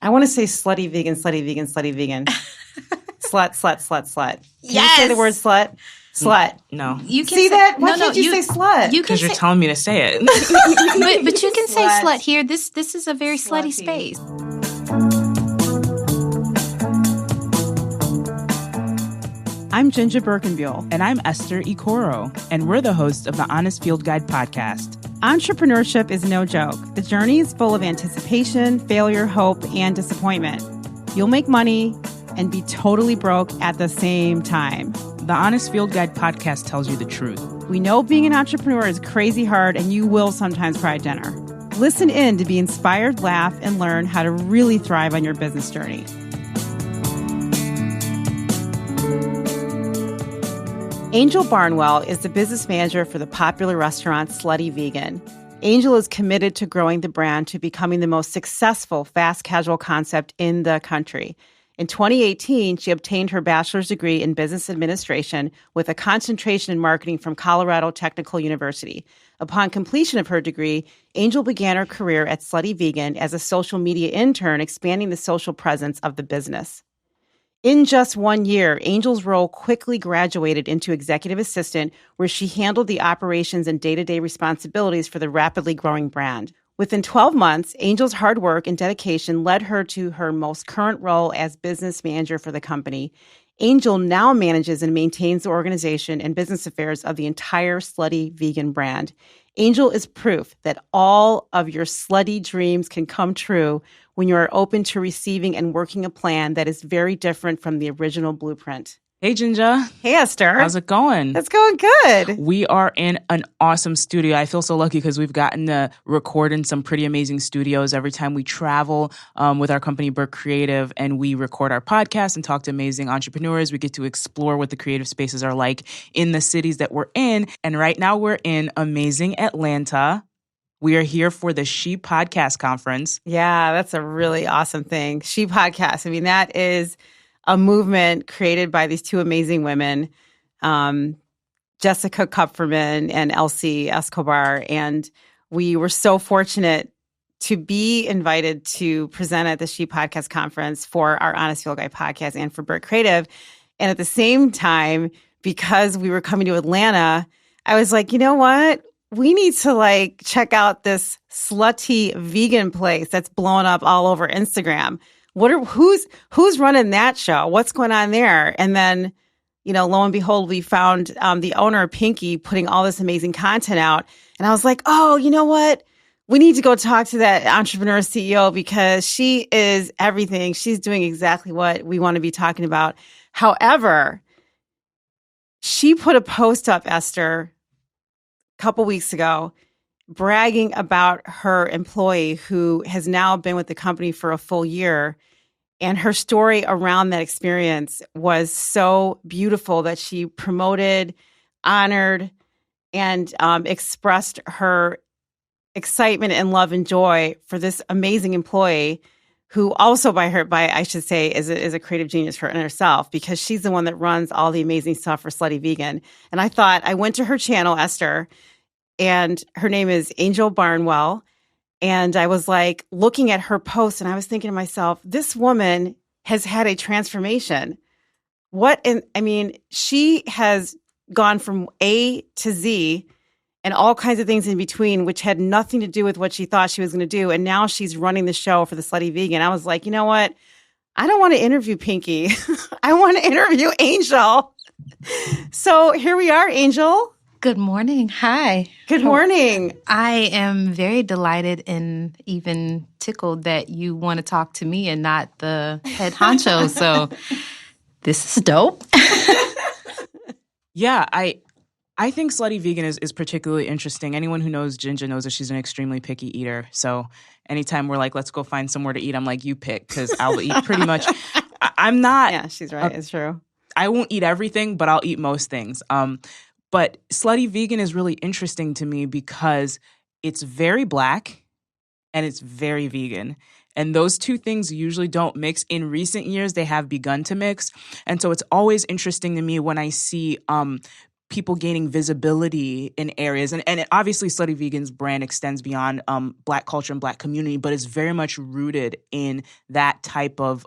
I want to say slutty vegan, slutty vegan, slutty vegan. Slut, slut, slut, slut. Can you say the word slut? Slut. No. You can see that? Why can't you say slut? Because you're telling me to say it. but you can say slut here. This is a very slutty space. I'm JinJa Birkenbeuel. And I'm Esther Ikoro. And we're the hosts of the Honest Field Guide podcast. Entrepreneurship is no joke. The journey is full of anticipation, failure, hope, and disappointment. You'll make money and be totally broke at the same time. The Honest Field Guide podcast tells you the truth. We know being an entrepreneur is crazy hard, and you will sometimes cry at dinner. Listen in to be inspired, laugh, and learn how to really thrive on your business journey. Angel Barnwell is the business manager for the popular restaurant Slutty Vegan. Angel is committed to growing the brand to becoming the most successful fast casual concept in the country. In 2018, she obtained her bachelor's degree in business administration with a concentration in marketing from Colorado Technical University. Upon completion of her degree, Angel began her career at Slutty Vegan as a social media intern, expanding the social presence of the business. In just 1 year, Angel's role quickly graduated into executive assistant, where she handled the operations and day-to-day responsibilities for the rapidly growing brand. Within 12 months, Angel's hard work and dedication led her to her most current role as business manager for the company. Angel now manages and maintains the organization and business affairs of the entire Slutty Vegan brand. Angel is proof that all of your slutty dreams can come true when you are open to receiving and working a plan that is very different from the original blueprint. Hey, JinJa. Hey, Esther. How's it going? It's going good. We are in an awesome studio. I feel so lucky because we've gotten to record in some pretty amazing studios every time we travel with our company, Birk Creative, and we record our podcast and talk to amazing entrepreneurs. We get to explore what the creative spaces are like in the cities that we're in. And right now we're in amazing Atlanta. We are here for the She Podcast Conference. Yeah, that's a really awesome thing. She Podcast. I mean, that is a movement created by these two amazing women, Jessica Kupferman and Elsie Escobar. And we were so fortunate to be invited to present at the She Podcast Conference for our Honest Field Guide podcast and for Birk Creative. And at the same time, because we were coming to Atlanta, I was like, you know what? We need to check out this slutty vegan place that's blowing up all over Instagram. Who's running that show? What's going on there? And then, lo and behold, we found the owner, Pinky, putting all this amazing content out. And I was like, oh, you know what? We need to go talk to that entrepreneur CEO because she is everything. She's doing exactly what we want to be talking about. However, she put a post up, Esther, a couple weeks ago, bragging about her employee who has now been with the company for a full year. And her story around that experience was so beautiful that she promoted, honored, and expressed her excitement and love and joy for this amazing employee who also I should say, is a creative genius in herself because she's the one that runs all the amazing stuff for Slutty Vegan. And I went to her channel, Esther, and her name is Angel Barnwell. And I was looking at her post and I was thinking to myself, this woman has had a transformation. She has gone from A to Z and all kinds of things in between, which had nothing to do with what she thought she was going to do. And now she's running the show for the Slutty Vegan. I was like, you know what? I don't want to interview Pinky. I want to interview Angel. So here we are, Angel. Good morning. Hi. Good morning. I am very delighted and even tickled that you want to talk to me and not the head honcho. So this is dope. Yeah, I think Slutty Vegan is particularly interesting. Anyone who knows JinJa knows that she's an extremely picky eater. So anytime we're like, let's go find somewhere to eat, I'm like, you pick because I'll eat pretty much. I'm not. Yeah, she's right. It's true. I won't eat everything, but I'll eat most things. But Slutty Vegan is really interesting to me because it's very Black and it's very vegan. And those two things usually don't mix. In recent years, they have begun to mix. And so it's always interesting to me when I see people gaining visibility in areas. And obviously Slutty Vegan's brand extends beyond Black culture and Black community, but it's very much rooted in that type of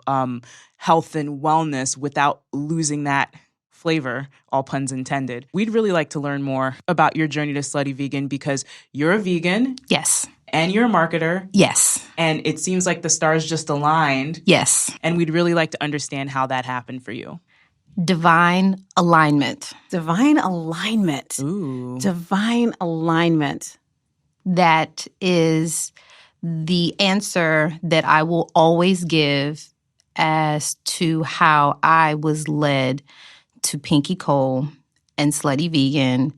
health and wellness without losing that flavor, all puns intended. We'd really like to learn more about your journey to Slutty Vegan because you're a vegan. Yes. And you're a marketer. Yes. And it seems like the stars just aligned. Yes. And we'd really like to understand how that happened for you. Divine alignment. Divine alignment. Ooh. Divine alignment. That is the answer that I will always give as to how I was led to Pinky Cole and Slutty Vegan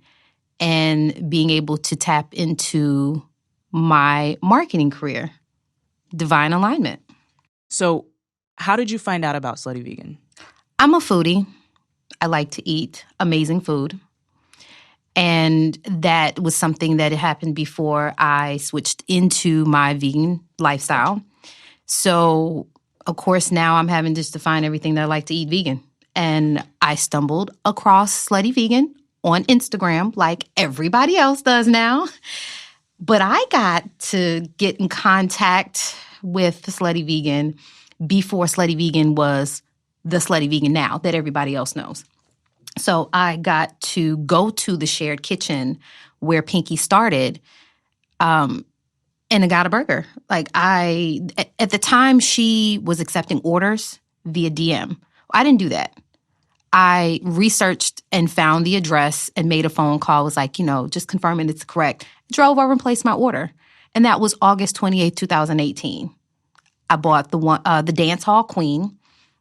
and being able to tap into my marketing career. Divine alignment. So how did you find out about Slutty Vegan? I'm a foodie. I like to eat amazing food. And that was something that happened before I switched into my vegan lifestyle. So, of course, now I'm having to just define everything that I like to eat vegan. And I stumbled across Slutty Vegan on Instagram like everybody else does now. But I got to get in contact with Slutty Vegan before Slutty Vegan was the Slutty Vegan now that everybody else knows. So I got to go to the shared kitchen where Pinky started, and I got a burger. Like at the time, she was accepting orders via DM. I didn't do that. I researched and found the address and made a phone call. Was like, just confirming it's correct. Drove over and placed my order. And that was August 28th, 2018. I bought the Dance Hall Queen,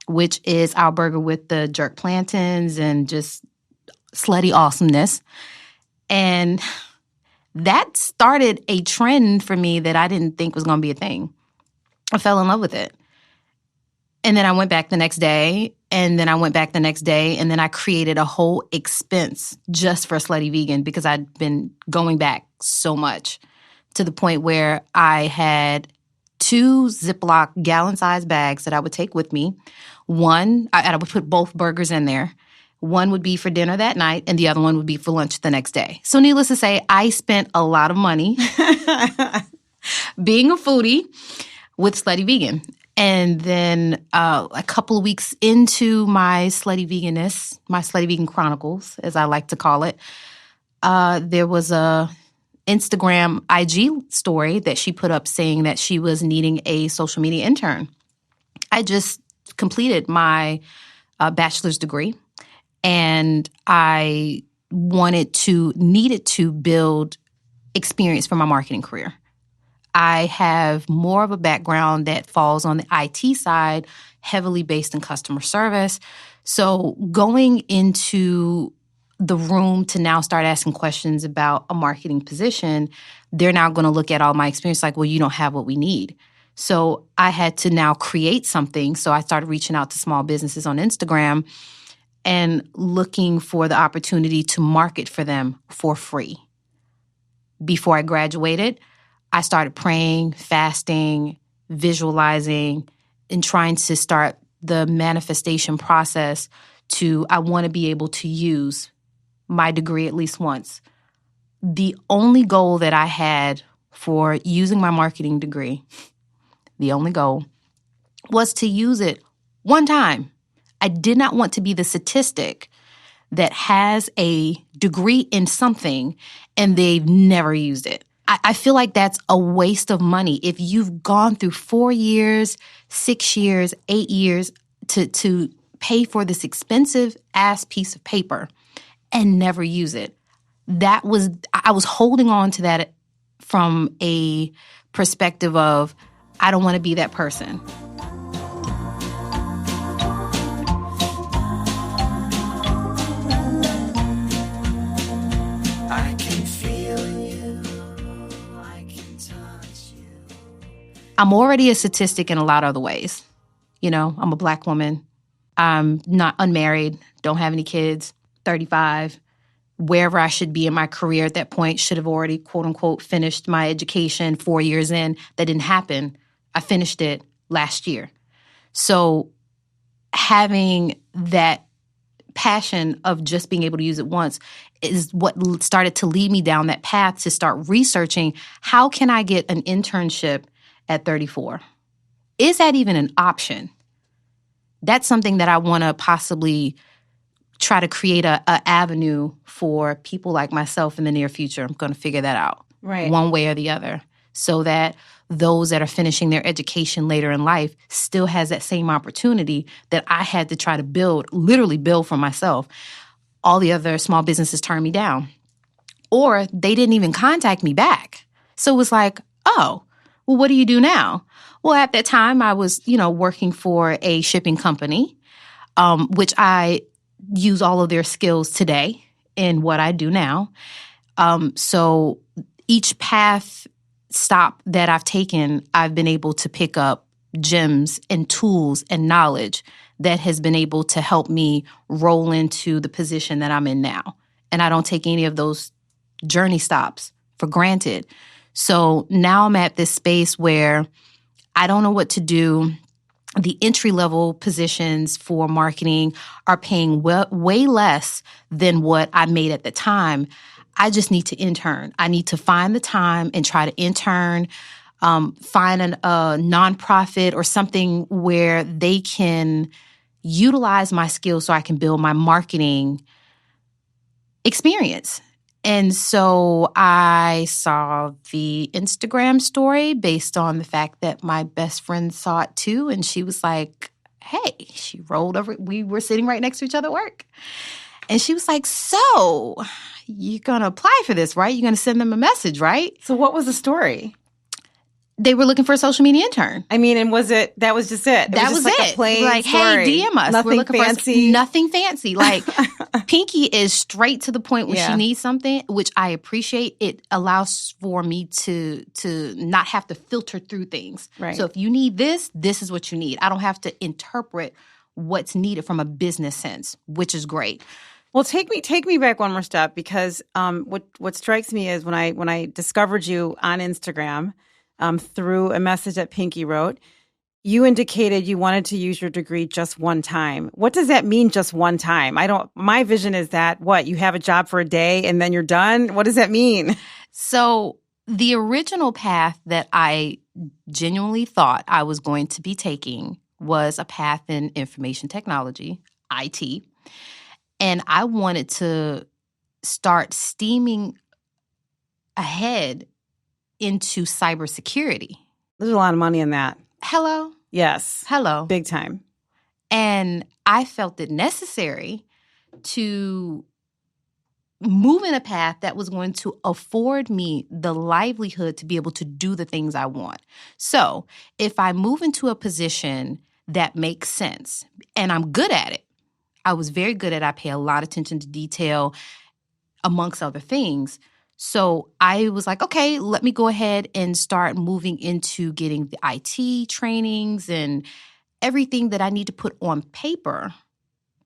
which is our burger with the jerk plantains and just slutty awesomeness. And that started a trend for me that I didn't think was going to be a thing. I fell in love with it. And then I went back the next day, and then I went back the next day, and then I created a whole expense just for Slutty Vegan because I'd been going back so much to the point where I had 2 Ziploc gallon-sized bags that I would take with me. One, I would put both burgers in there. One would be for dinner that night, and the other one would be for lunch the next day. So needless to say, I spent a lot of money being a foodie with Slutty Vegan. And then a couple of weeks into my Slutty Veganess, my Slutty Vegan Chronicles, as I like to call it, there was a Instagram IG story that she put up saying that she was needing a social media intern. I just completed my bachelor's degree, and I needed to build experience for my marketing career. I have more of a background that falls on the IT side, heavily based in customer service. So going into the room to now start asking questions about a marketing position, they're now going to look at all my experience like, well, you don't have what we need. So I had to now create something. So I started reaching out to small businesses on Instagram and looking for the opportunity to market for them for free. Before I graduated, I started praying, fasting, visualizing, and trying to start the manifestation process I want to be able to use my degree at least once. The only goal that I had for using my marketing degree, the only goal, was to use it one time. I did not want to be the statistic that has a degree in something and they've never used it. I feel like that's a waste of money. If you've gone through 4 years, 6 years, 8 years to pay for this expensive-ass piece of paper and never use it, I was holding on to that from a perspective of, I don't want to be that person. I'm already a statistic in a lot of other ways. I'm a Black woman. I'm not unmarried, don't have any kids, 35. Wherever I should be in my career at that point, should have already, quote unquote, finished my education 4 years in. That didn't happen. I finished it last year. So having that passion of just being able to use it once is what started to lead me down that path to start researching how can I get an internship at 34? Is that even an option? That's something that I want to possibly try to create a avenue for people like myself in the near future. I'm going to figure that out one way or the other so that those that are finishing their education later in life still has that same opportunity that I had to try to literally build for myself. All the other small businesses turned me down, or they didn't even contact me back. So it was like, oh, well, what do you do now? Well, at that time, I was, working for a shipping company, which I use all of their skills today in what I do now. So each path stop that I've taken, I've been able to pick up gems and tools and knowledge that has been able to help me roll into the position that I'm in now. And I don't take any of those journey stops for granted. So now I'm at this space where I don't know what to do. The entry-level positions for marketing are paying way less than what I made at the time. I just need to intern. I need to find the time and try to intern, find a nonprofit or something where they can utilize my skills so I can build my marketing experience. And so I saw the Instagram story based on the fact that my best friend saw it too. And she was like, hey, she rolled over. We were sitting right next to each other at work. And she was like, so you're going to apply for this, right? You're going to send them a message, right? So what was the story? They were looking for a social media intern. I mean, and that was just it? That was like it. A plain like, story. hey, DM us. Nothing we're looking fancy. Nothing fancy. Like, Pinky is straight to the point when Yeah. she needs something, which I appreciate. It allows for me to not have to filter through things. Right. So if you need this is what you need. I don't have to interpret what's needed from a business sense, which is great. Well, take me back one more step, because what strikes me is when I discovered you on Instagram through a message that Pinky wrote, you indicated you wanted to use your degree just one time. What does that mean, just one time? My vision is that you have a job for a day and then you're done? What does that mean? So the original path that I genuinely thought I was going to be taking was a path in information technology, IT. And I wanted to start steaming ahead into cybersecurity. There's a lot of money in that. Hello? Yes. Hello. Big time. And I felt it necessary to move in a path that was going to afford me the livelihood to be able to do the things I want. So if I move into a position that makes sense and I'm good at it, I was very good at it. I pay a lot of attention to detail, amongst other things. So I was like, okay, let me go ahead and start moving into getting the IT trainings and everything that I need to put on paper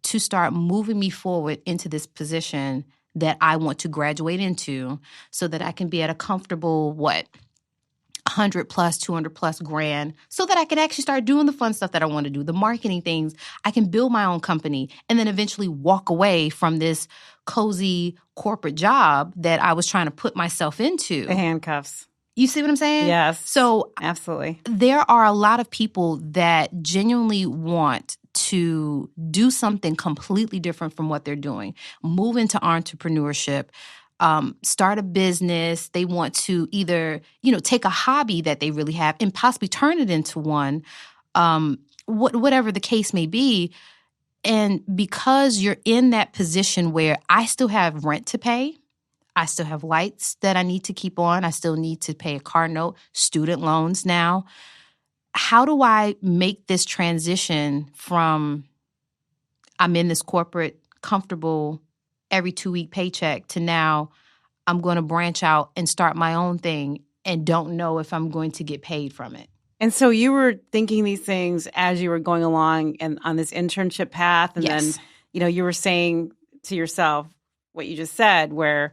to start moving me forward into this position that I want to graduate into so that I can be at a comfortable, 100 plus, 200 plus grand, so that I can actually start doing the fun stuff that I want to do, the marketing things. I can build my own company and then eventually walk away from this cozy corporate job that I was trying to put myself into. The handcuffs. You see what I'm saying? Yes. So absolutely. There are a lot of people that genuinely want to do something completely different from what they're doing, move into entrepreneurship, start a business. They want to either, take a hobby that they really have and possibly turn it into one, whatever the case may be. And because you're in that position where I still have rent to pay, I still have lights that I need to keep on, I still need to pay a car note, student loans now. How do I make this transition from I'm in this corporate, comfortable, every 2-week paycheck to now I'm going to branch out and start my own thing and don't know if I'm going to get paid from it? And so you were thinking these things as you were going along and on this internship path. And Yes. then, you were saying to yourself what you just said, where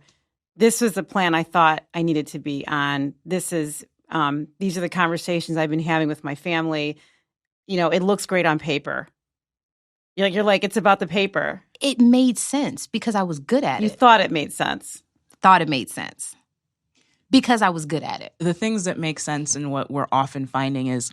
this was the plan I thought I needed to be on. These are the conversations I've been having with my family. It looks great on paper. You're like, it's about the paper. It made sense because I was good at it. You thought it made sense. Thought it made sense because I was good at it. The things that make sense and what we're often finding is,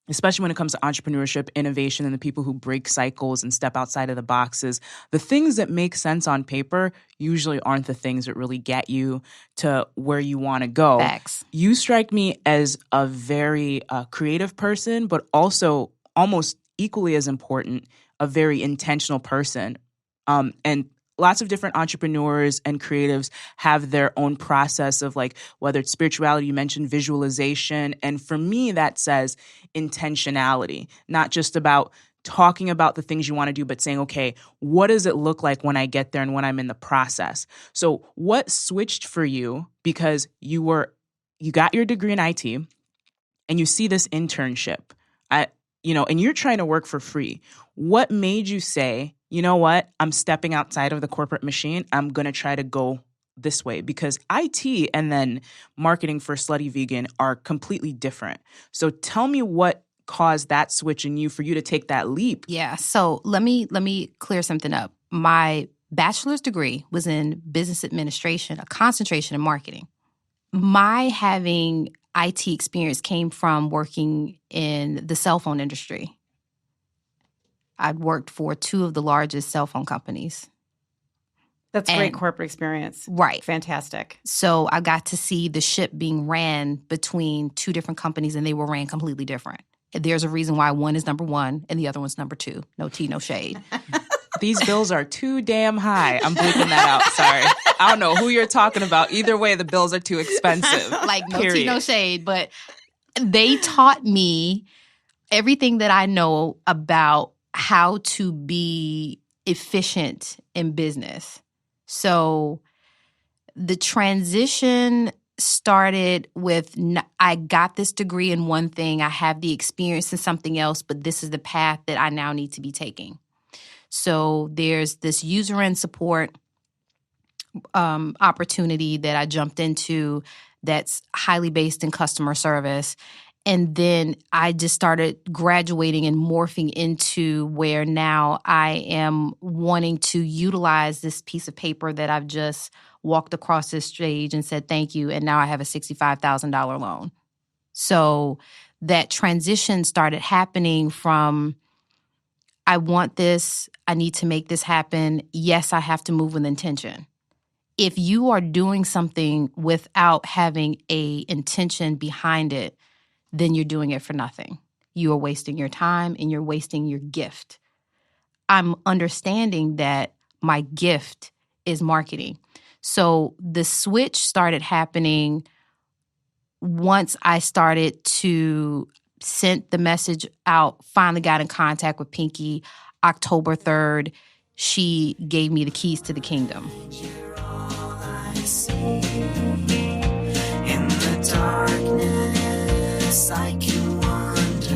especially when it comes to entrepreneurship, innovation, and the people who break cycles and step outside of the boxes, the things that make sense on paper usually aren't the things that really get you to where you want to go. Facts. You strike me as a very creative person, but also almost equally as important, a very intentional person. And lots of different entrepreneurs and creatives have their own process of, like, whether it's spirituality, you mentioned visualization. And for me, that says intentionality, not just about talking about the things you want to do, but saying, okay, what does it look like when I get there and when I'm in the process? So what switched for you? Because you got your degree in IT and you see this internship, and you're trying to work for free. What made you say, you know what, I'm stepping outside of the corporate machine. I'm going to try to go this way? Because IT and then marketing for Slutty Vegan are completely different. So tell me what caused that switch in you for you to take that leap. Yeah. So let me clear something up. My bachelor's degree was in business administration, a concentration in marketing. My having IT experience came from working in the cell phone industry. I'd worked for 2 of the largest cell phone companies. That's great corporate experience. Right. Fantastic. So I got to see the ship being ran between 2 different companies, and they were ran completely different. There's a reason why one is number 1 and the other one's number 2. No tea, no shade. These bills are too damn high. I'm bleeping that out. Sorry. I don't know who you're talking about. Either way, the bills are too expensive. Like, no tea, no shade. But they taught me everything that I know about how to be efficient in business. So the transition started with, I got this degree in one thing, I have the experience in something else, but this is the path that I now need to be taking. So there's this user and support opportunity that I jumped into that's highly based in customer service. And then I just started graduating and morphing into where now I am wanting to utilize this piece of paper that I've just walked across this stage and said thank you, and now I have a $65,000 loan. So that transition started happening from, I want this, I need to make this happen. Yes, I have to move with intention. If you are doing something without having a intention behind it, then you're doing it for nothing. You are wasting your time and you're wasting your gift. I'm understanding that my gift is marketing. So the switch started happening once I started to send the message out, finally got in contact with Pinky. October 3rd, she gave me the keys to the kingdom. You're all I see. In the darkness, I can wonder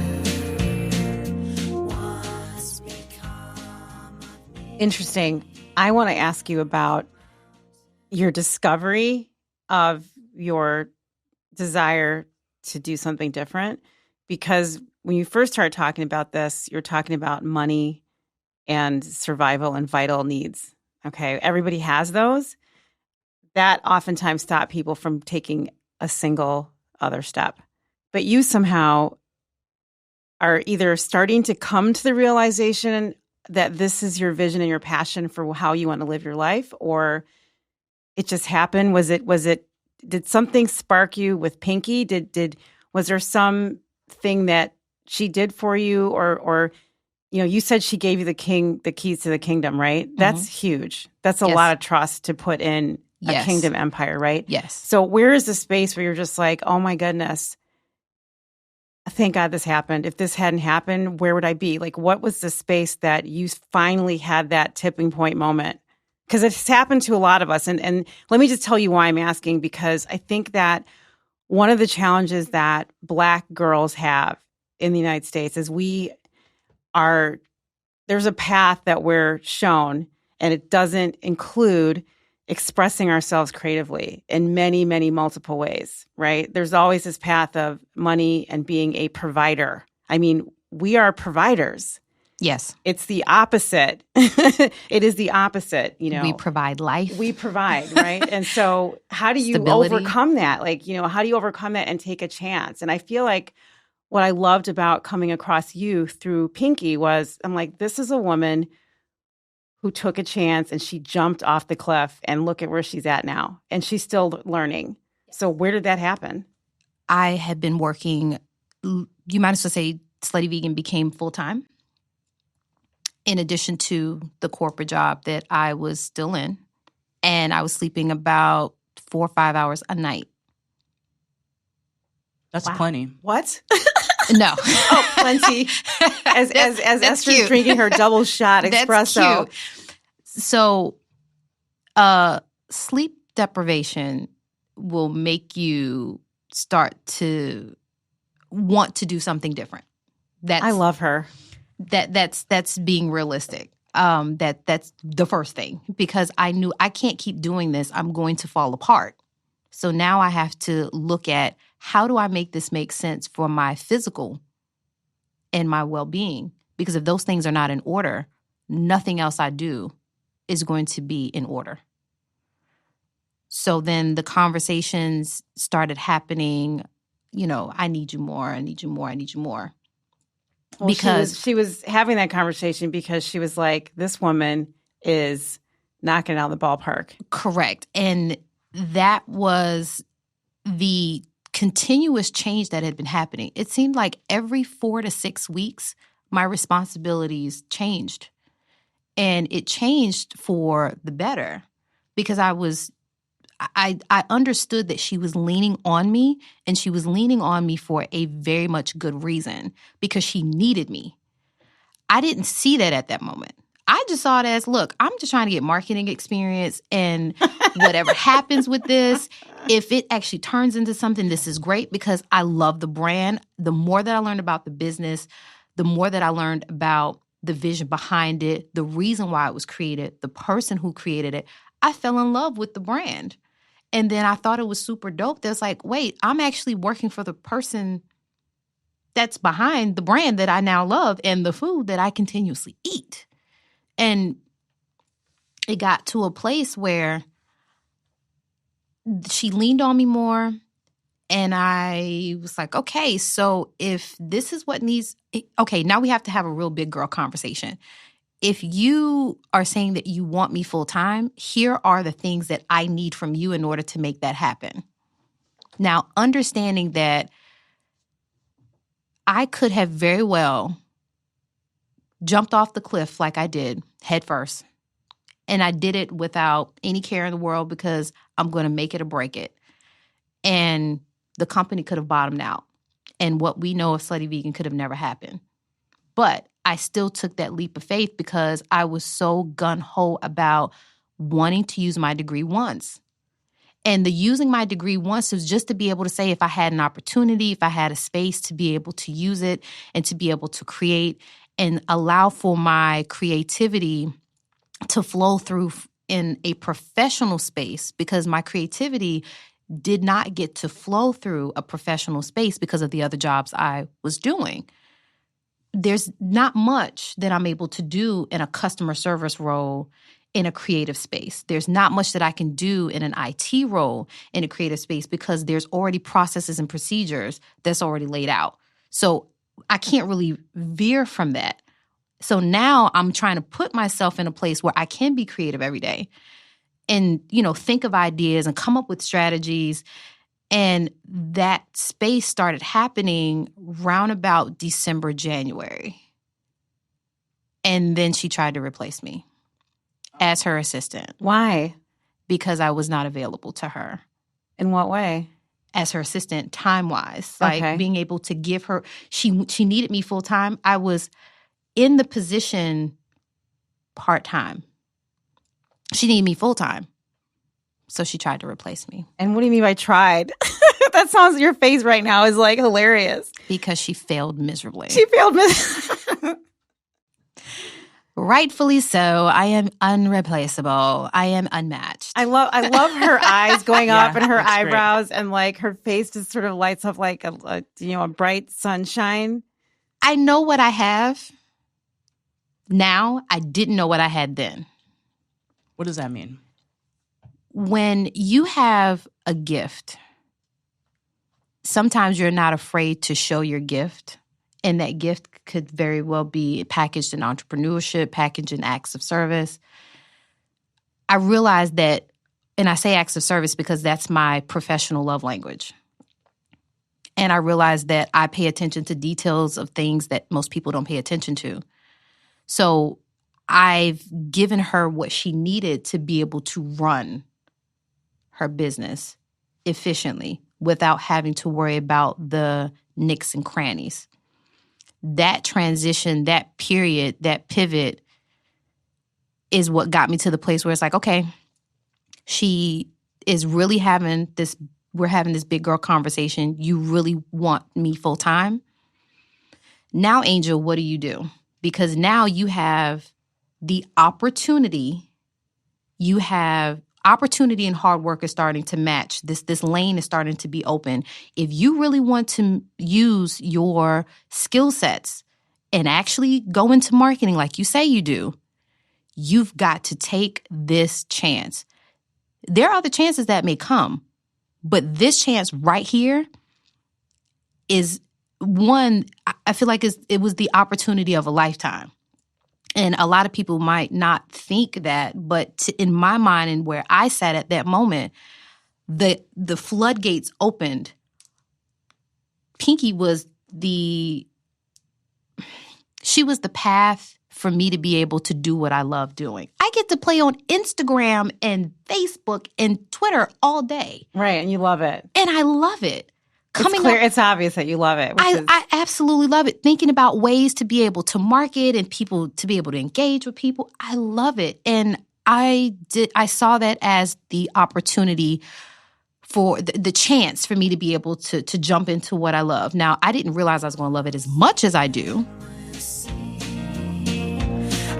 what's become of me. Interesting. I want to ask you about your discovery of your desire to do something different, because when you first started talking about this, you're talking about money and survival and vital needs. Okay, everybody has those. That oftentimes stop people from taking a single other step. But you somehow are either starting to come to the realization that this is your vision and your passion for how you want to live your life, or it just happened. Did something spark you with Pinky? Was there something that she did for you, or you said she gave you the keys to the kingdom, right? Mm-hmm. That's huge. That's a lot of trust to put in a kingdom empire, right? Yes. So where is the space where you're just like, oh my goodness, thank God this happened. If this hadn't happened, where would I be? Like, what was the space that you finally had that tipping point moment? Because it's happened to a lot of us. And let me just tell you why I'm asking, because I think that one of the challenges that Black girls have in the United States is there's a path that we're shown, and it doesn't include expressing ourselves creatively in many, many multiple ways, right? There's always this path of money and being a provider. I mean, we are providers. Yes. It's the opposite. It is the opposite, We provide life. We provide, right? And so how do you Stability. overcome that? Like, how do you overcome that and take a chance? And I feel like what I loved about coming across you through Pinky was, I'm like, this is a woman who took a chance and she jumped off the cliff, and look at where she's at now. And she's still learning. So where did that happen? I had been working, you might as well say Slutty Vegan became full-time, in addition to the corporate job that I was still in. And I was sleeping about 4 or 5 hours a night. That's plenty. What? No. Oh, plenty. As Esther's drinking her double shot espresso. That's cute. So, sleep deprivation will make you start to want to do something different. I love her. That's being realistic. That's the first thing, because I knew I can't keep doing this. I'm going to fall apart. So now I have to look at, how do I make this make sense for my physical and my well-being? Because if those things are not in order, nothing else I do is going to be in order. So then the conversations started happening, I need you more, I need you more, I need you more. Well, because she was having that conversation because she was like, this woman is knocking it out of the ballpark. Correct. And that was the continuous change that had been happening. It seemed like every 4 to 6 weeks, my responsibilities changed. And it changed for the better, because I understood that she was leaning on me, and she was leaning on me for a very much good reason, because she needed me. I didn't see that at that moment. I just saw it as, look, I'm just trying to get marketing experience, and whatever happens with this, if it actually turns into something, this is great, because I love the brand. The more that I learned about the business, the more that I learned about the vision behind it, the reason why it was created, the person who created it, I fell in love with the brand. And then I thought it was super dope. That's like, wait, I'm actually working for the person that's behind the brand that I now love and the food that I continuously eat. And it got to a place where she leaned on me more. And I was like, okay, so if this is what needs, okay, now we have to have a real big girl conversation. If you are saying that you want me full time, here are the things that I need from you in order to make that happen. Now, understanding that I could have very well jumped off the cliff like I did, head first. And I did it without any care in the world, because I'm going to make it or break it. And the company could have bottomed out. And what we know of Slutty Vegan could have never happened. But I still took that leap of faith because I was so gung-ho about wanting to use my degree once. And the using my degree once was just to be able to say, if I had an opportunity, if I had a space to be able to use it and to be able to create and allow for my creativity to flow through in a professional space, because my creativity did not get to flow through a professional space because of the other jobs I was doing. There's not much that I'm able to do in a customer service role in a creative space. There's not much that I can do in an IT role in a creative space, because there's already processes and procedures that's already laid out. So I can't really veer from that. So now I'm trying to put myself in a place where I can be creative every day and, think of ideas and come up with strategies. And that space started happening round about December, January. And then she tried to replace me as her assistant. Why? Because I was not available to her. In what way? As her assistant, time-wise. Like being able to give her, she needed me full-time. I was in the position part-time. She needed me full-time. So she tried to replace me. And what do you mean by tried? That sounds, your face right now is like hilarious. Because she failed miserably. She failed miserably. Rightfully so. I am unreplaceable. I am unmatched. I love her eyes going up and her eyebrows, great. And like her face just sort of lights up like a bright sunshine. I know what I have. now. I didn't know what I had then. What does that mean? When you have a gift, sometimes you're not afraid to show your gift. And that gift could very well be packaged in entrepreneurship, packaged in acts of service. I realized that, and I say acts of service because that's my professional love language. And I realized that I pay attention to details of things that most people don't pay attention to. So I've given her what she needed to be able to run her business efficiently without having to worry about the nicks and crannies. That transition, that period, that pivot is what got me to the place where it's like, okay, she is really having this, we're having this big girl conversation. You really want me full time? Now, Angel, what do you do? Because now you have the opportunity, opportunity and hard work is starting to match. This lane is starting to be open. If you really want to use your skill sets and actually go into marketing like you say you do, you've got to take this chance. There are other chances that may come, but this chance right here is one, I feel like it was the opportunity of a lifetime. And a lot of people might not think that, but in my mind and where I sat at that moment, the floodgates opened. Pinky was she was the path for me to be able to do what I love doing. I get to play on Instagram and Facebook and Twitter all day. Right, and you love it. And I love it. It's obvious that you love it. I absolutely love it. Thinking about ways to be able to market and people to be able to engage with people. I love it. And I saw that as the opportunity for the chance for me to be able to jump into what I love. Now, I didn't realize I was going to love it as much as I do.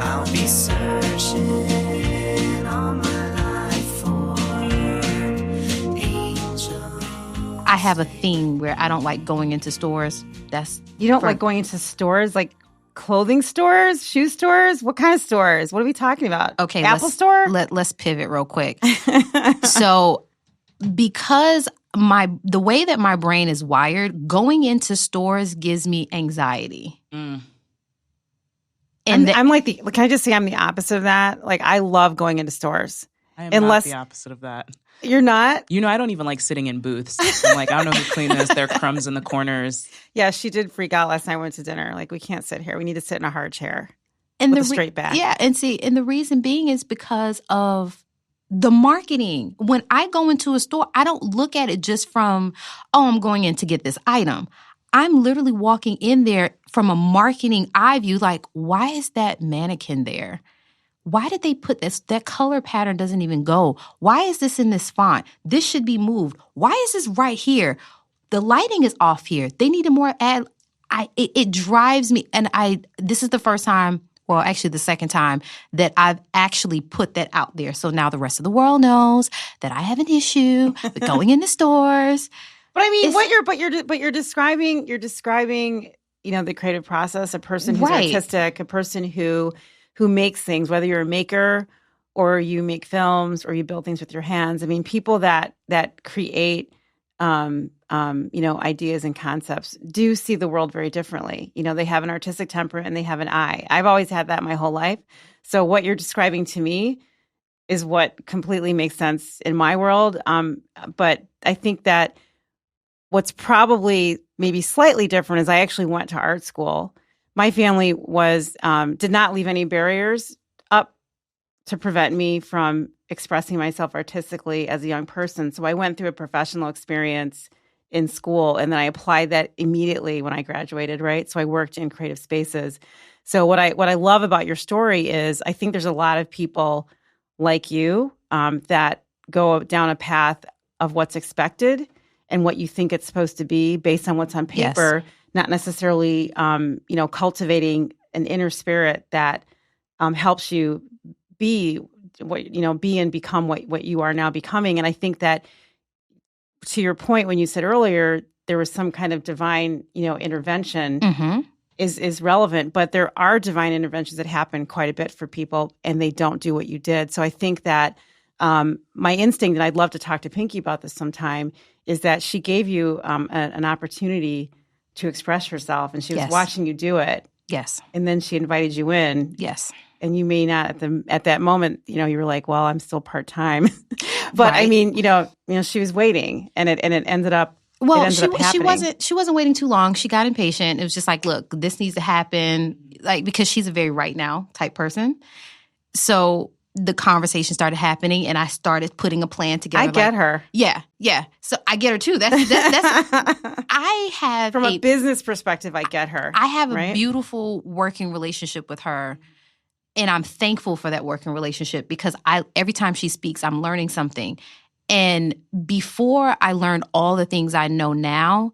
I'll be searching all my life for angel. I have a thing where I don't like going into stores. You don't like going into stores, like clothing stores, shoe stores? What kind of stores? What are we talking about? Okay, Apple store? Let's pivot real quick. So, because the way that my brain is wired, going into stores gives me anxiety. Mm. And I'm like can I just say I'm the opposite of that? Like, I love going into stores. I am not the opposite of that. You're not? You know, I don't even like sitting in booths. I'm like, I don't know who cleaned this. There are crumbs in the corners. Yeah, she did freak out last night. We went to dinner. Like, we can't sit here. We need to sit in a hard chair with a straight back. Yeah, and the reason being is because of the marketing. When I go into a store, I don't look at it just from, I'm going in to get this item. I'm literally walking in there from a marketing eye view, like, why is that mannequin there? Why did they put this? That color pattern doesn't even go. Why is this in this font? This should be moved. Why is this right here? The lighting is off here. They need a more ad. It drives me. And this is the first time, well, actually the second time that I've actually put that out there. So now the rest of the world knows that I have an issue with going into stores. But I mean, you're describing, the creative process, a person who's artistic, a person who makes things, whether you're a maker or you make films or you build things with your hands. I mean, people that create, ideas and concepts do see the world very differently. You know, they have an artistic temperament and they have an eye. I've always had that my whole life. So what you're describing to me is what completely makes sense in my world. But I think that what's probably maybe slightly different is I actually went to art school. My family did not leave any barriers up to prevent me from expressing myself artistically as a young person. So I went through a professional experience in school, and then I applied that immediately when I graduated, right? So I worked in creative spaces. So what I love about your story is I think there's a lot of people like you that go down a path of what's expected and what you think it's supposed to be based on what's on paper, not necessarily, cultivating an inner spirit that helps you be and become what you are now becoming. And I think that, to your point, when you said earlier, there was some kind of divine, intervention. Mm-hmm. is relevant, but there are divine interventions that happen quite a bit for people, and they don't do what you did. So I think that my instinct, and I'd love to talk to Pinky about this sometime, is that she gave you an opportunity to express herself, and she was watching you do it. Yes. And then she invited you in. Yes. And you may not at that moment, you were like, well, I'm still part-time. But right. I mean, she was waiting, and it ended up. Well, she wasn't waiting too long. She got impatient. It was just like, look, this needs to happen, like, because she's a very right now type person. So the conversation started happening, and I started putting a plan together. I get her. Yeah. So I get her too. That's I have from a business perspective, I get her. I have a beautiful working relationship with her, and I'm thankful for that working relationship because every time she speaks, I'm learning something. And before I learned all the things I know now,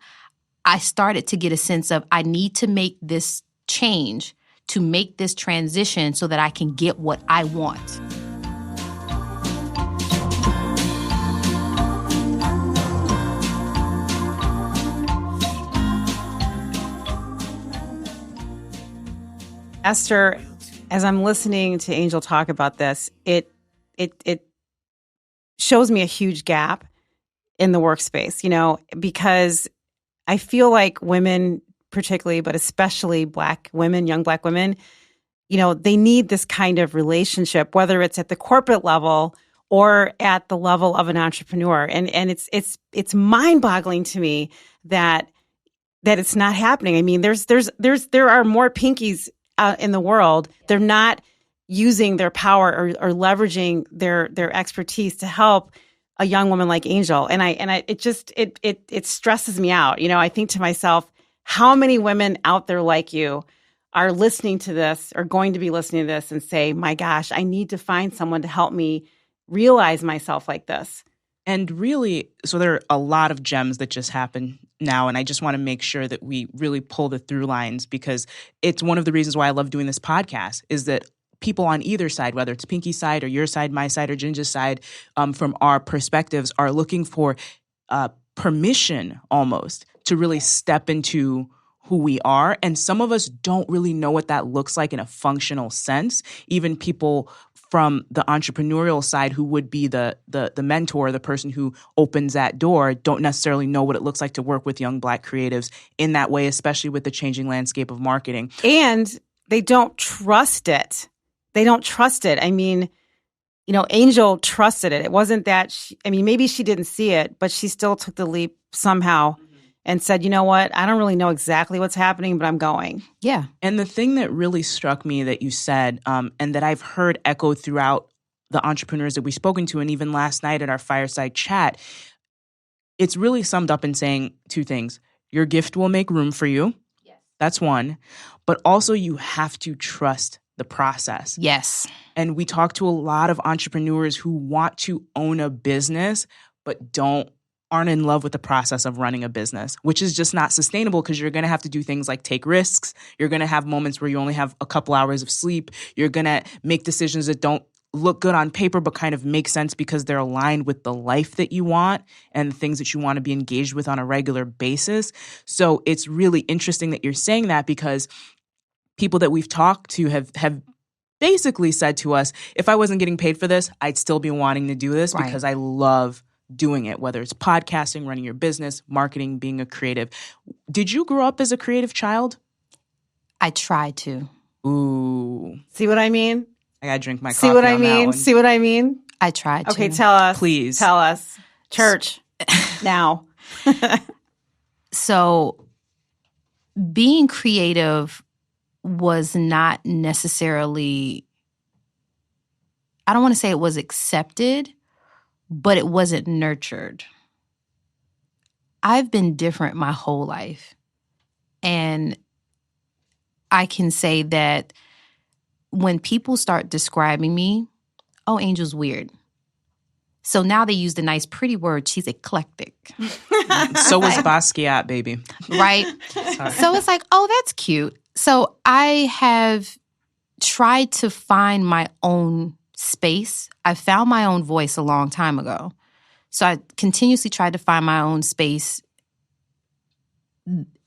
I started to get a sense of I need to make this change, to make this transition so that I can get what I want. Esther, as I'm listening to Angel talk about this, it shows me a huge gap in the workspace, because I feel like women particularly, but especially Black women, young Black women, they need this kind of relationship, whether it's at the corporate level or at the level of an entrepreneur. And it's mind-boggling to me that it's not happening. I mean, there are more Pinkies out in the world. They're not using their power or leveraging their expertise to help a young woman like Angel. And it stresses me out. I think to myself, how many women out there like you are listening to this or going to be listening to this and say, my gosh, I need to find someone to help me realize myself like this. And really, so there are a lot of gems that just happen now, and I just want to make sure that we really pull the through lines, because it's one of the reasons why I love doing this podcast, is that people on either side, whether it's Pinky's side or your side, my side, or JinJa's side, from our perspectives, are looking for permission almost to really step into who we are. And some of us don't really know what that looks like in a functional sense. Even people from the entrepreneurial side who would be the mentor, the person who opens that door, don't necessarily know what it looks like to work with young Black creatives in that way, especially with the changing landscape of marketing. And they don't trust it. I mean, Angel trusted it. It wasn't that maybe she didn't see it, but she still took the leap somehow and said, you know what? I don't really know exactly what's happening, but I'm going. Yeah. And the thing that really struck me that you said, and that I've heard echo throughout the entrepreneurs that we've spoken to, and even last night at our fireside chat, it's really summed up in saying two things. Your gift will make room for you. Yes. That's one. But also you have to trust the process. Yes. And we talk to a lot of entrepreneurs who want to own a business, but aren't in love with the process of running a business, which is just not sustainable, because you're going to have to do things like take risks. You're going to have moments where you only have a couple hours of sleep. You're going to make decisions that don't look good on paper, but kind of make sense because they're aligned with the life that you want and the things that you want to be engaged with on a regular basis. So it's really interesting that you're saying that, because people that we've talked to have basically said to us, if I wasn't getting paid for this, I'd still be wanting to do this because I love doing it, whether it's podcasting, running your business, marketing, being a creative. Did you grow up as a creative child? I tried to. Ooh. See what I mean? I gotta drink my coffee. See what I mean? See what I mean? I tried to. Okay, tell us. Please. Tell us. Church. Now. So being creative was not necessarily, I don't want to say it was accepted, but it wasn't nurtured. I've been different my whole life. And I can say that when people start describing me, oh, Angel's weird. So now they use the nice, pretty word, she's eclectic. So was Basquiat, baby. Right? So it's like, oh, that's cute. So I have tried to find my own space. I found my own voice a long time ago. So I continuously tried to find my own space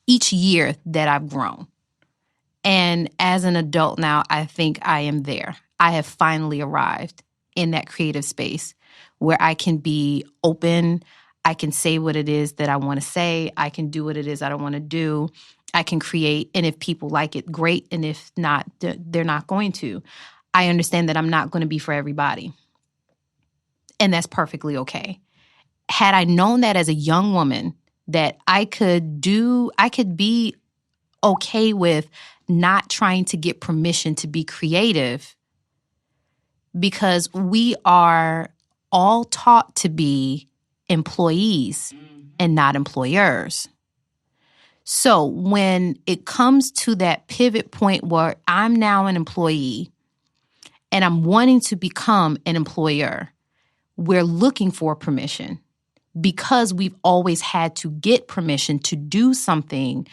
each year that I've grown. And as an adult now, I think I am there. I have finally arrived in that creative space where I can be open. I can say what it is that I want to say. I can do what it is I don't want to do. I can create. And if people like it, great. And if not, they're not going to. I understand that I'm not going to be for everybody. And that's perfectly okay. Had I known that as a young woman, that I could be okay with not trying to get permission to be creative, because we are all taught to be employees and not employers. So when it comes to that pivot point where I'm now an employee and I'm wanting to become an employer, we're looking for permission because we've always had to get permission to do something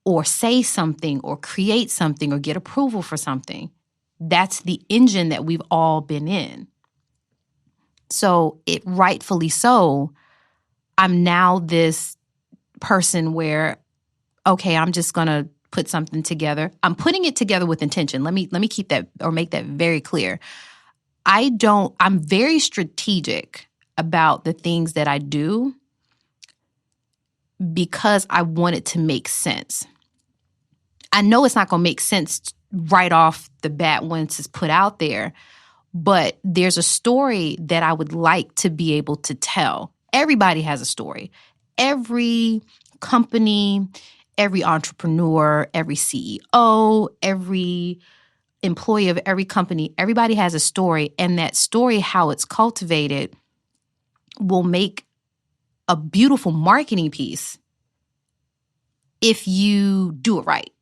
or say something or create something or get approval for something. That's the engine that we've all been in. So it rightfully so, I'm now this person where, okay, I'm just going to put something together. I'm putting it together with intention. Let me keep that or make that very clear. I'm very strategic about the things that I do because I want it to make sense. I know it's not going to make sense right off the bat once it's put out there, but there's a story that I would like to be able to tell. Everybody has a story. Every company, every entrepreneur, every CEO, every employee of every company, everybody has a story. And that story, how it's cultivated, will make a beautiful marketing piece if you do it right.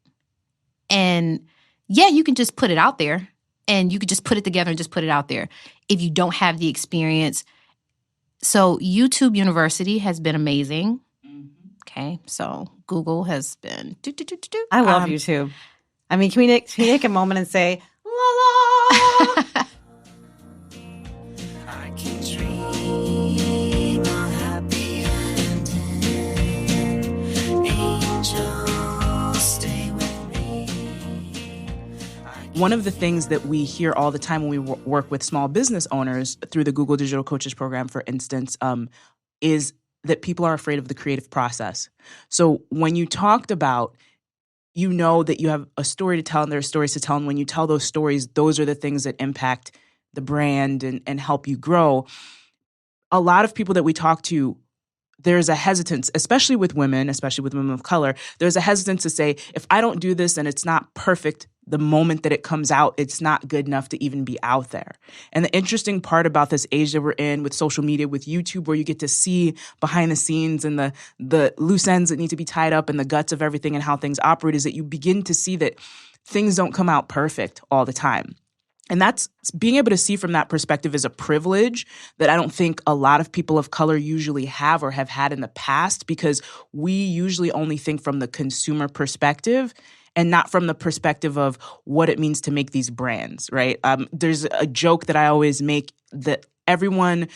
And yeah, you can just put it out there and you could just put it together and just put it out there if you don't have the experience. So YouTube University has been amazing. Okay, so Google has been I love YouTube. I mean, can we take a moment and say, la la? I can dream a happy ending. Angels, stay with me. One of the things that we hear all the time when we work with small business owners through the Google Digital Coaches Program, for instance, is that people are afraid of the creative process. So when you talked about, you know that you have a story to tell and there are stories to tell, and when you tell those stories, those are the things that impact the brand and help you grow. A lot of people that we talk to, there's a hesitance, especially with women of color, there's a hesitance to say, if I don't do this and it's not perfect, the moment that it comes out, it's not good enough to even be out there. And the interesting part about this age that we're in with social media, with YouTube, where you get to see behind the scenes and the loose ends that need to be tied up and the guts of everything and how things operate, is that you begin to see that things don't come out perfect all the time. And that's being able to see from that perspective is a privilege that I don't think a lot of people of color usually have or have had in the past, because we usually only think from the consumer perspective and not from the perspective of what it means to make these brands, right? There's a joke that I always make that everyone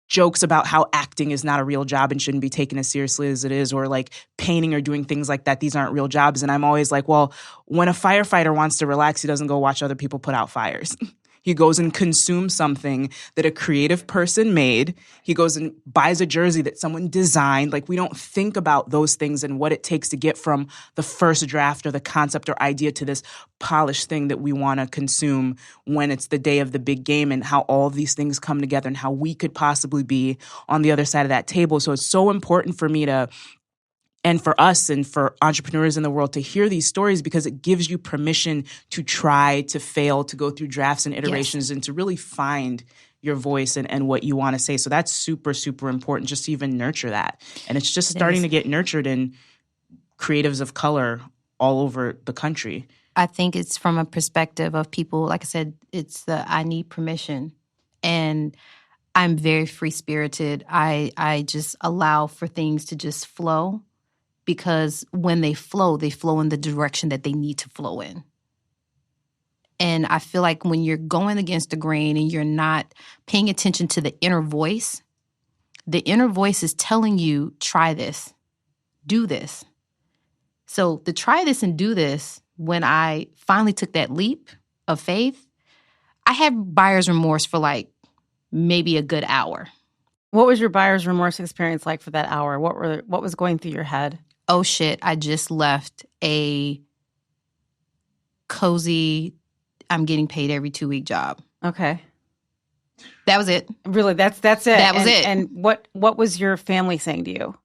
jokes about how acting is not a real job and shouldn't be taken as seriously as it is, or like painting or doing things like that. These aren't real jobs. And I'm always like, well, when a firefighter wants to relax, he doesn't go watch other people put out fires. He goes and consumes something that a creative person made. He goes and buys a jersey that someone designed. Like, we don't think about those things and what it takes to get from the first draft or the concept or idea to this polished thing that we want to consume when it's the day of the big game, and how all these things come together and how we could possibly be on the other side of that table. So it's so important for me to, and for us and for entrepreneurs in the world, to hear these stories, because it gives you permission to try, to fail, to go through drafts and iterations, and to really find your voice and what you want to say. So that's super, super important, just to even nurture that. And it's just starting to get nurtured in creatives of color all over the country. I think it's from a perspective of people, like I said, it's the I need permission. And I'm very free-spirited. I just allow for things to just flow, because when they flow in the direction that they need to flow in. And I feel like when you're going against the grain and you're not paying attention to the inner voice is telling you, try this, do this. So the try this and do this when I finally took that leap of faith, I had buyer's remorse for like maybe a good hour. What was your buyer's remorse experience like for that hour? What was going through your head? Oh shit, I just left a cozy, I'm getting paid every 2-week job. Okay. That was it. Really, that's it. That was it. And what was your family saying to you?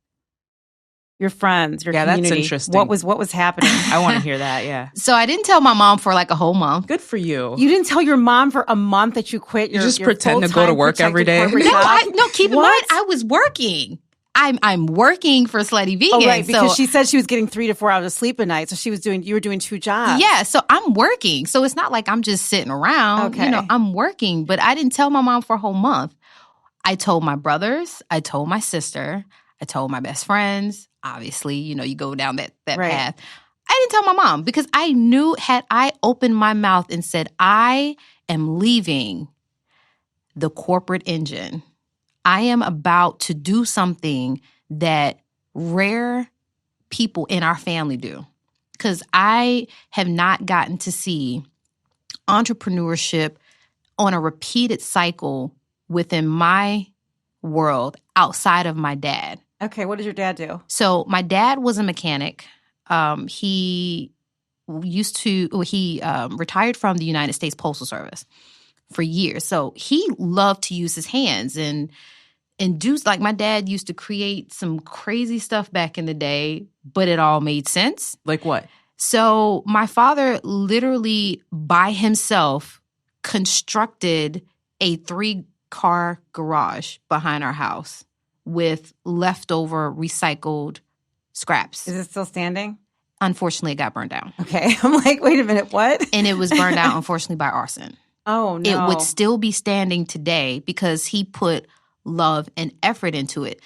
Your friends, your community? That's interesting. What was happening? I want to hear that, yeah. So I didn't tell my mom for like a whole month. Good for you. You didn't tell your mom for a month that you quit your You just your pretend to go to work every day? No, keep in mind, I was working. I'm working for Slutty Vegan. Oh, right, because she said she was getting 3 to 4 hours of sleep a night, so you were doing 2 jobs. Yeah, so I'm working. So it's not like I'm just sitting around. Okay. You know, I'm working, but I didn't tell my mom for a whole month. I told my brothers, I told my sister, I told my best friends. Obviously, you know, you go down that Right. path. I didn't tell my mom because I knew had I opened my mouth and said, I am leaving the corporate engine, I am about to do something that rare people in our family do. Because I have not gotten to see entrepreneurship on a repeated cycle within my world outside of my dad. Okay, what did your dad do? So my dad was a mechanic. He retired from the United States Postal Service for years. So he loved to use his hands and do, like, my dad used to create some crazy stuff back in the day, but it all made sense. Like what? So my father literally by himself constructed a 3-car garage behind our house with leftover recycled scraps. Is it still standing? Unfortunately, it got burned down. Okay. I'm like, wait a minute, what? And it was burned out, unfortunately, by arson. Oh, no. It would still be standing today because he put love and effort into it.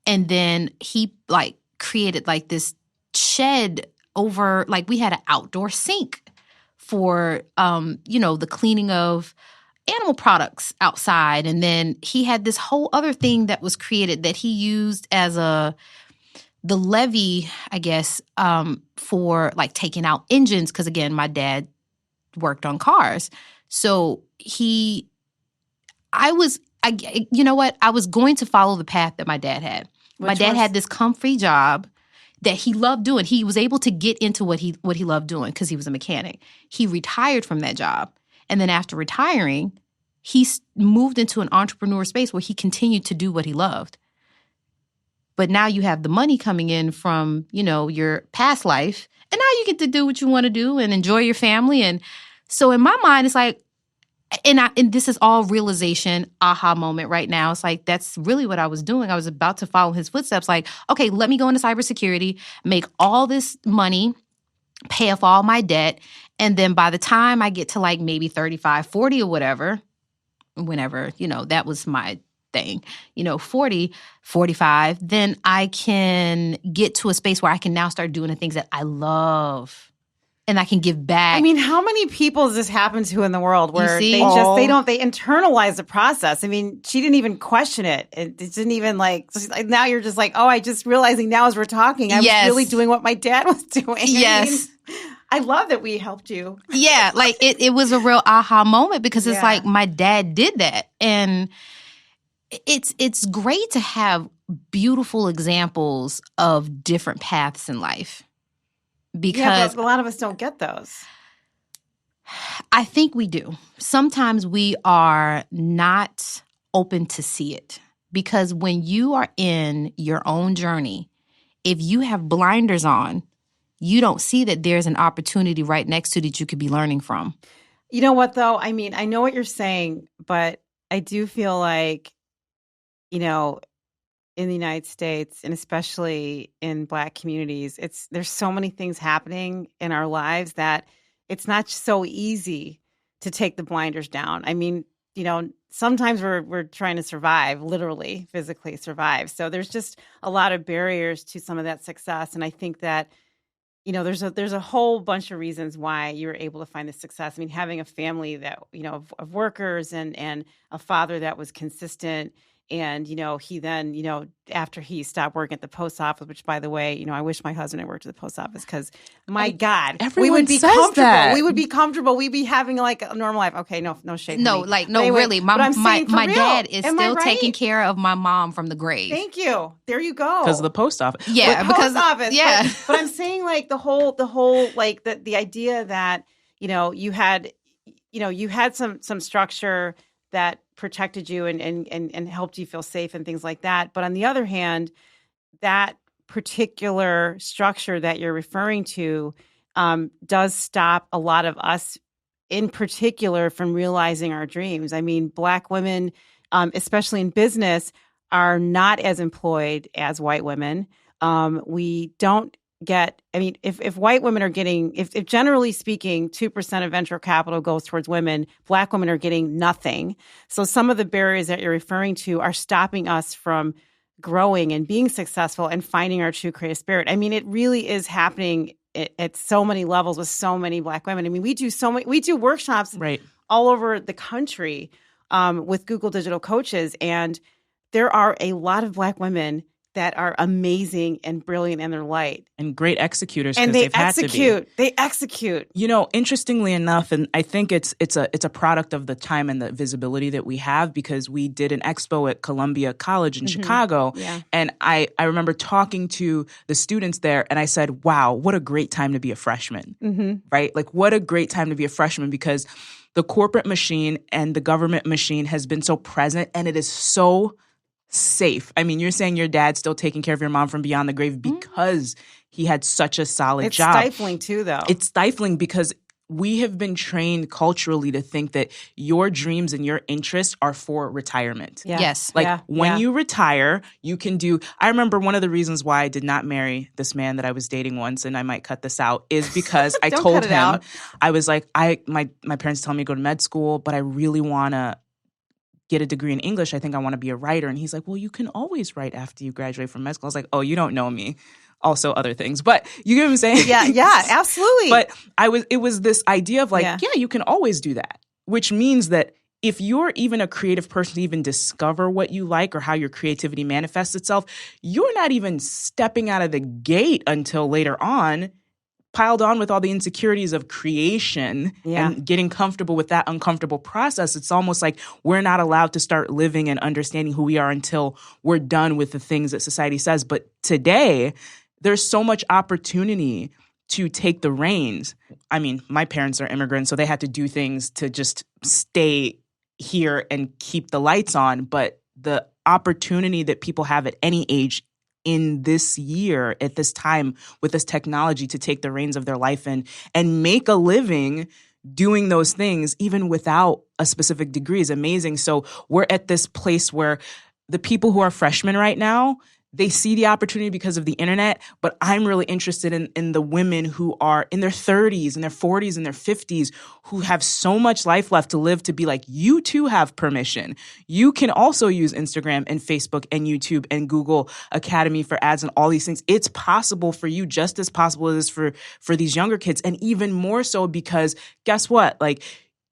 And then he, like, created, like, this shed over, like, we had an outdoor sink for, the cleaning of animal products outside. And then he had this whole other thing that was created that he used as the levee, I guess, for like taking out engines. Because again, my dad worked on cars. So I was going to follow the path that my dad had. My dad had this comfy job that he loved doing. He was able to get into what he loved doing because he was a mechanic. He retired from that job. And then after retiring, he moved into an entrepreneur space where he continued to do what he loved. But now you have the money coming in from, your past life. And now you get to do what you want to do and enjoy your family. And so in my mind, it's like, and this is all realization, aha moment right now. It's like, that's really what I was doing. I was about to follow his footsteps. Like, okay, let me go into cybersecurity, make all this money, pay off all my debt. And then by the time I get to like maybe 35, 40 or whatever, whenever, that was my thing, 40, 45, then I can get to a space where I can now start doing the things that I love. And I can give back. I mean, how many people does this happen to in the world where they internalize the process? I mean, she didn't even question it. It didn't even now you're just like, oh, I just realizing now as we're talking, I was really doing what my dad was doing. Yes. I love that we helped you. Yeah, like it was a real aha moment because it's like my dad did that. And it's great to have beautiful examples of different paths in life. Because but a lot of us don't get those. I think we do. Sometimes we are not open to see it. Because when you are in your own journey, if you have blinders on, you don't see that there's an opportunity right next to that you could be learning from. You know what, though? I mean, I know what you're saying, but I do feel like, in the United States, and especially in Black communities, there's so many things happening in our lives that it's not so easy to take the blinders down. I mean, sometimes we're trying to survive, literally, physically survive. So there's just a lot of barriers to some of that success. And I think that, there's a whole bunch of reasons why you were able to find the success. I mean, having a family that, of workers and a father that was consistent And, he then, after he stopped working at the post office, which, by the way, I wish my husband had worked at the post office because, my God, we would be comfortable. That. We would be comfortable. We'd be having like a normal life. Okay, no shade. No, honey. Really. My real. dad is Am still right? taking care of my mom from the grave. Thank you. There you go. Because of the post office. Yeah, post office. Yeah. But I'm saying like the whole like the idea that, you had some structure that protected you and helped you feel safe and things like that. But on the other hand, that particular structure that you're referring to does stop a lot of us in particular from realizing our dreams. I mean, Black women, especially in business, are not as employed as white women. We don't get, if white women are getting, if generally speaking, 2% of venture capital goes towards women, Black women are getting nothing. So some of the barriers that you're referring to are stopping us from growing and being successful and finding our true creative spirit. It really is happening at so many levels with so many Black women. We do workshops all over the country with Google Digital Coaches, and there are a lot of Black women that are amazing and brilliant in their light. And great executors. And they execute. They execute. Interestingly enough, and I think it's a product of the time and the visibility that we have, because we did an expo at Columbia College in Chicago. Yeah. And I remember talking to the students there, and I said, wow, what a great time to be a freshman, right? Like, what a great time to be a freshman, because the corporate machine and the government machine has been so present, and it is so safe. You're saying your dad's still taking care of your mom from beyond the grave because he had such a solid job. It's stifling too, though. It's stifling because we have been trained culturally to think that your dreams and your interests are for retirement. Yeah. Yes. When you retire, you can do. I remember one of the reasons why I did not marry this man that I was dating once, and I might cut this out, is because I told him, I was like, my parents tell me to go to med school, but I really want to get a degree in English. I think I want to be a writer. And he's like, well, you can always write after you graduate from med school. I was like, oh, you don't know me. Also other things. But you get what I'm saying? Yeah, absolutely. But it was this idea of you can always do that, which means that if you're even a creative person to even discover what you like or how your creativity manifests itself, you're not even stepping out of the gate until later on, piled on with all the insecurities of creation and getting comfortable with that uncomfortable process. It's almost like we're not allowed to start living and understanding who we are until we're done with the things that society says. But today, there's so much opportunity to take the reins. My parents are immigrants, so they had to do things to just stay here and keep the lights on. But the opportunity that people have at any age in this year, at this time, with this technology to take the reins of their life and make a living doing those things, even without a specific degree, is amazing. So we're at this place where the people who are freshmen right now, they see the opportunity because of the internet, but I'm really interested in the women who are in their 30s and their 40s and their 50s who have so much life left to live, to be like, you too have permission. You can also use Instagram and Facebook and YouTube and Google Academy for ads and all these things. It's possible for you, just as possible as it is for these younger kids, and even more so because guess what?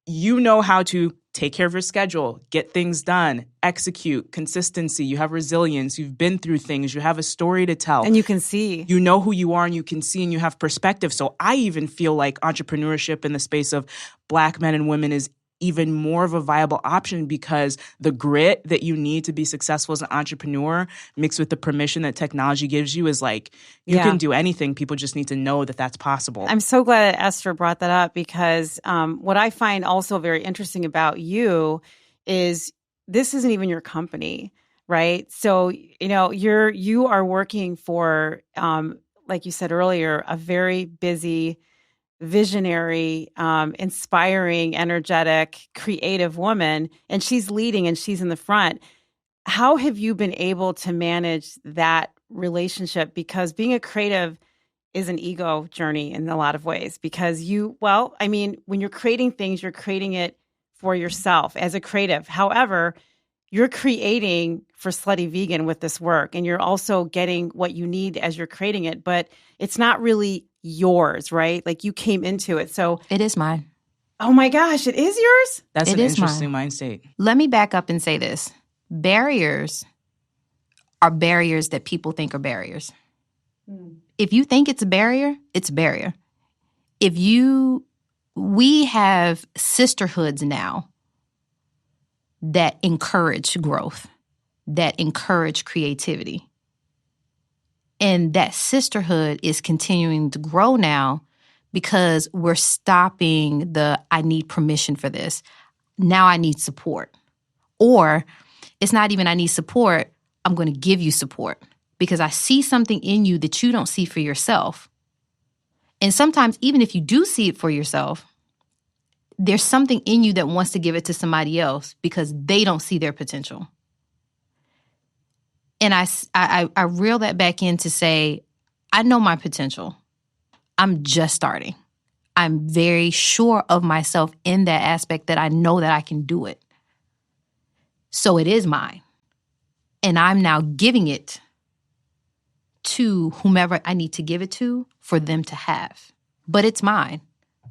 You know how to take care of your schedule, get things done, execute, consistency. You have resilience. You've been through things. You have a story to tell. And you can see. You know who you are, and you can see, and you have perspective. So I even feel like entrepreneurship in the space of Black men and women is even more of a viable option, because the grit that you need to be successful as an entrepreneur mixed with the permission that technology gives you is you can do anything. People just need to know that that's possible. I'm so glad that Esther brought that up, because what I find also very interesting about you is this isn't even your company, right? So, you are working for, like you said earlier, a very busy, visionary, inspiring, energetic, creative woman, and she's leading and she's in the front. How have you been able to manage that relationship? Because being a creative is an ego journey in a lot of ways, because when you're creating things, you're creating it for yourself as a creative. However, you're creating for Slutty Vegan with this work, and you're also getting what you need as you're creating it, but it's not really yours, right? You came into it. So it is mine. Oh my gosh, it is yours? That's an interesting mind state. Let me back up and say this. Barriers are barriers that people think are barriers. If you think it's a barrier, it's a barrier. We have sisterhoods now that encourage growth, that encourage creativity. And that sisterhood is continuing to grow now because we're stopping the I need permission for this. Now I need support. Or it's not even I need support, I'm going to give you support because I see something in you that you don't see for yourself. And sometimes even if you do see it for yourself, there's something in you that wants to give it to somebody else because they don't see their potential. And I reel that back in to say, I know my potential. I'm just starting. I'm very sure of myself in that aspect that I know that I can do it. So it is mine. And I'm now giving it to whomever I need to give it to for them to have. But it's mine.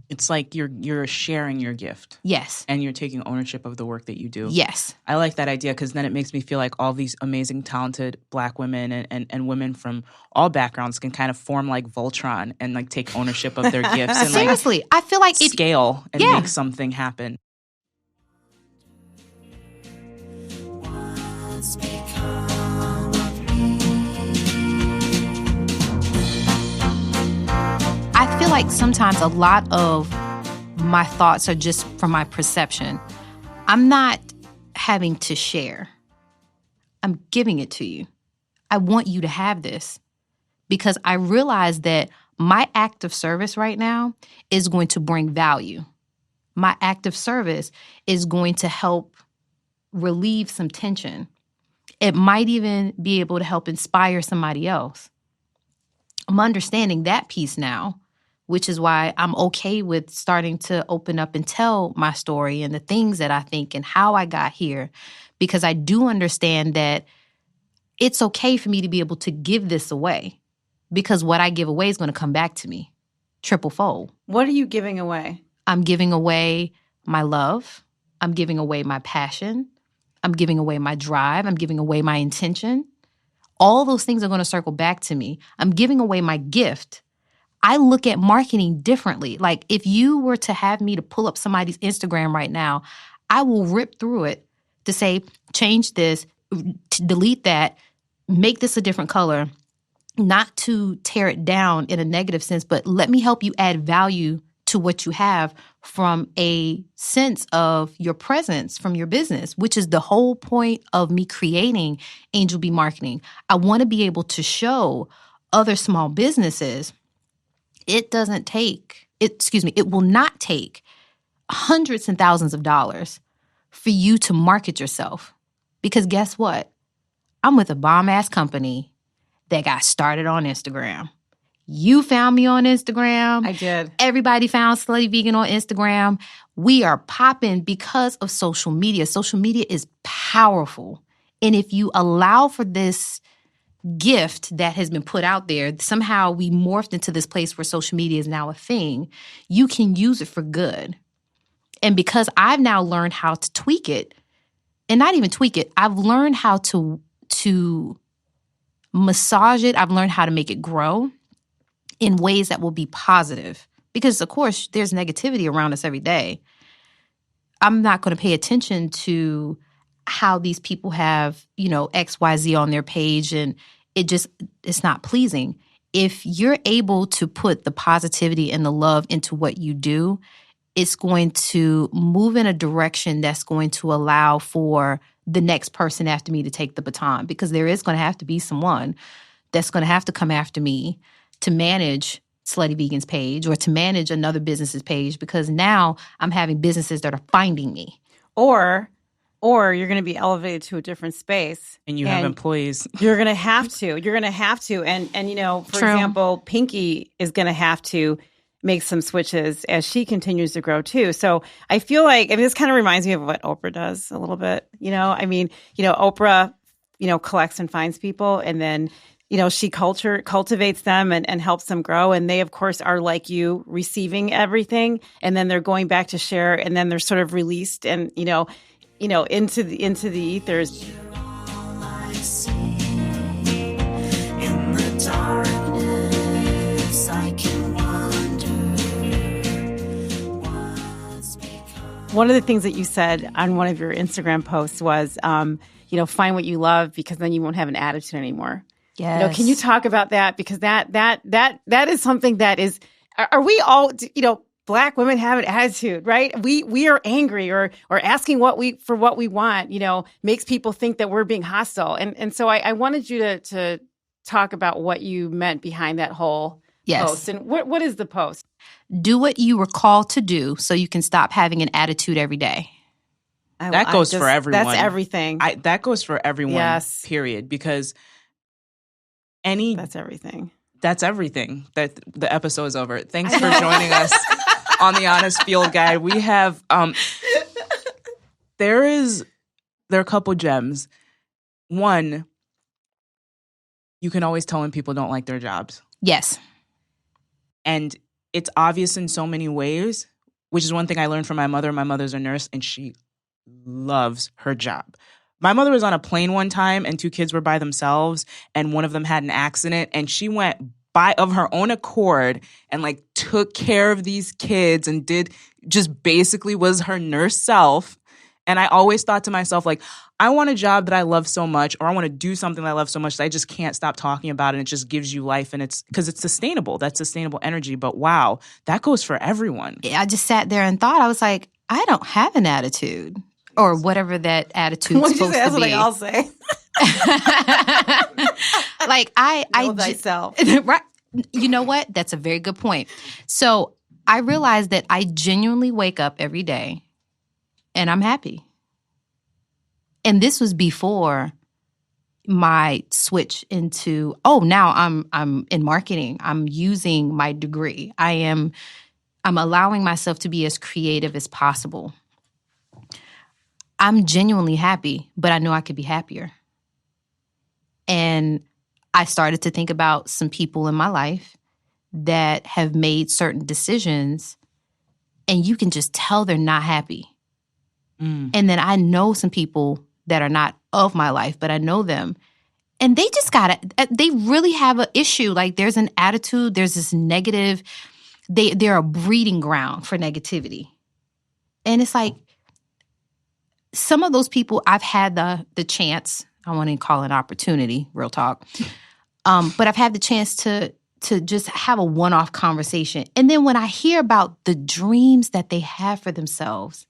It's like you're sharing your gift. Yes. And you're taking ownership of the work that you do. Yes. I like that idea because then it makes me feel like all these amazing, talented Black women and women from all backgrounds can kind of form like Voltron and like take ownership of their gifts. And seriously, I feel like scale and make something happen. I feel like sometimes a lot of my thoughts are just from my perception. I'm not having to share. I'm giving it to you. I want you to have this because I realize that my act of service right now is going to bring value. My act of service is going to help relieve some tension. It might even be able to help inspire somebody else. I'm understanding that piece now, which is why I'm okay with starting to open up and tell my story and the things that I think and how I got here, because I do understand that it's okay for me to be able to give this away because what I give away is going to come back to me triple fold. What are you giving away? I'm giving away my love. I'm giving away my passion. I'm giving away my drive. I'm giving away my intention. All those things are going to circle back to me. I'm giving away my gift. I look at marketing differently. Like if you were to have me to pull up somebody's Instagram right now, I will rip through it to say, change this, delete that, make this a different color, not to tear it down in a negative sense, but let me help you add value to what you have from a sense of your presence from your business, which is the whole point of me creating Angel Bee Marketing. I want to be able to show other small businesses it will not take hundreds and thousands of dollars for you to market yourself. Because guess what? I'm with a bomb-ass company that got started on Instagram. You found me on Instagram. I did. Everybody found Slutty Vegan on Instagram. We are popping because of social media. Social media is powerful. And if you allow for this gift that has been put out there, somehow we morphed into this place where social media is now a thing, you can use it for good. And because I've now learned how to tweak it, and not even tweak it, I've learned how to massage it. I've learned how to make it grow in ways that will be positive. Because, of course, there's negativity around us every day. I'm not going to pay attention to how these people have, XYZ on their page, and it's not pleasing. If you're able to put the positivity and the love into what you do, it's going to move in a direction that's going to allow for the next person after me to take the baton, because there is going to have to be someone that's going to have to come after me to manage Slutty Vegan's page or to manage another business's page, because now I'm having businesses that are finding me. Or you're going to be elevated to a different space. And you have employees. You're going to have to. And for True. example, Pinky is going to have to make some switches as she continues to grow too. So I feel like, this kind of reminds me of what Oprah does a little bit. Oprah, collects and finds people, and then, she cultivates them and helps them grow. And they, of course, are like you, receiving everything, and then they're going back to share, and then they're sort of released and, into the ethers. One of the things that you said on one of your Instagram posts was, find what you love because then you won't have an attitude anymore. Yes. Can you talk about that? Because that is something that is, are we all, Black women have an attitude, right? We are angry or asking what we want, makes people think that we're being hostile. And so I wanted you to talk about what you meant behind that whole post. And what is the post? Do what you were called to do so you can stop having an attitude every day. That goes for everyone. That's everything. That goes for everyone, yes. Period. Because That's everything. That's everything. That the episode is over. Thanks for joining us on the Honest Field Guide. We have there are a couple gems. One, you can always tell when people don't like their jobs. Yes. And it's obvious in so many ways, which is one thing I learned from my mother. My mother's a nurse, and she loves her job. My mother was on a plane one time, and 2 kids were by themselves, and one of them had an accident, and she went by of her own accord and took care of these kids and just basically was her nurse self. And I always thought to myself, I want a job that I love so much, or I want to do something that I love so much that I just can't stop talking about it. And it just gives you life, and it's because it's sustainable. That's sustainable energy. But wow, that goes for everyone. I just sat there and thought, I was like, I don't have an attitude. Or whatever that attitude's supposed to be. That's what they all say. I thyself. Right. You know what? That's a very good point. So I realized that I genuinely wake up every day and I'm happy. And this was before my switch into, now I'm in marketing. I'm using my degree. I'm allowing myself to be as creative as possible. I'm genuinely happy, but I know I could be happier. And I started to think about some people in my life that have made certain decisions, and you can just tell they're not happy. And then I know some people that are not of my life, but I know them. And they just they really have an issue. There's an attitude, there's this negative, they're a breeding ground for negativity. And it's some of those people I've had the chance, I want to call it an opportunity, real talk, but I've had the chance to just have a one-off conversation. And then when I hear about the dreams that they have for themselves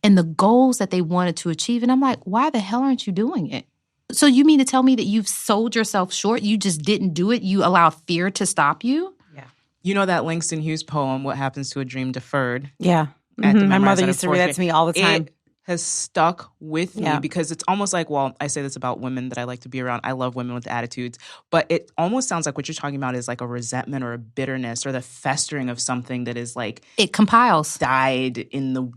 and the goals that they wanted to achieve, and I'm like, why the hell aren't you doing it? So you mean to tell me that you've sold yourself short? You just didn't do it? You allow fear to stop you? Yeah. You know that Langston Hughes poem, What Happens to a Dream Deferred? Yeah. My mother used to read that to me all the time. It has stuck with me because it's almost I say this about women that I like to be around. I love women with attitudes, but it almost sounds like what you're talking about is a resentment or a bitterness or the festering of something that is it compiles. Died in the...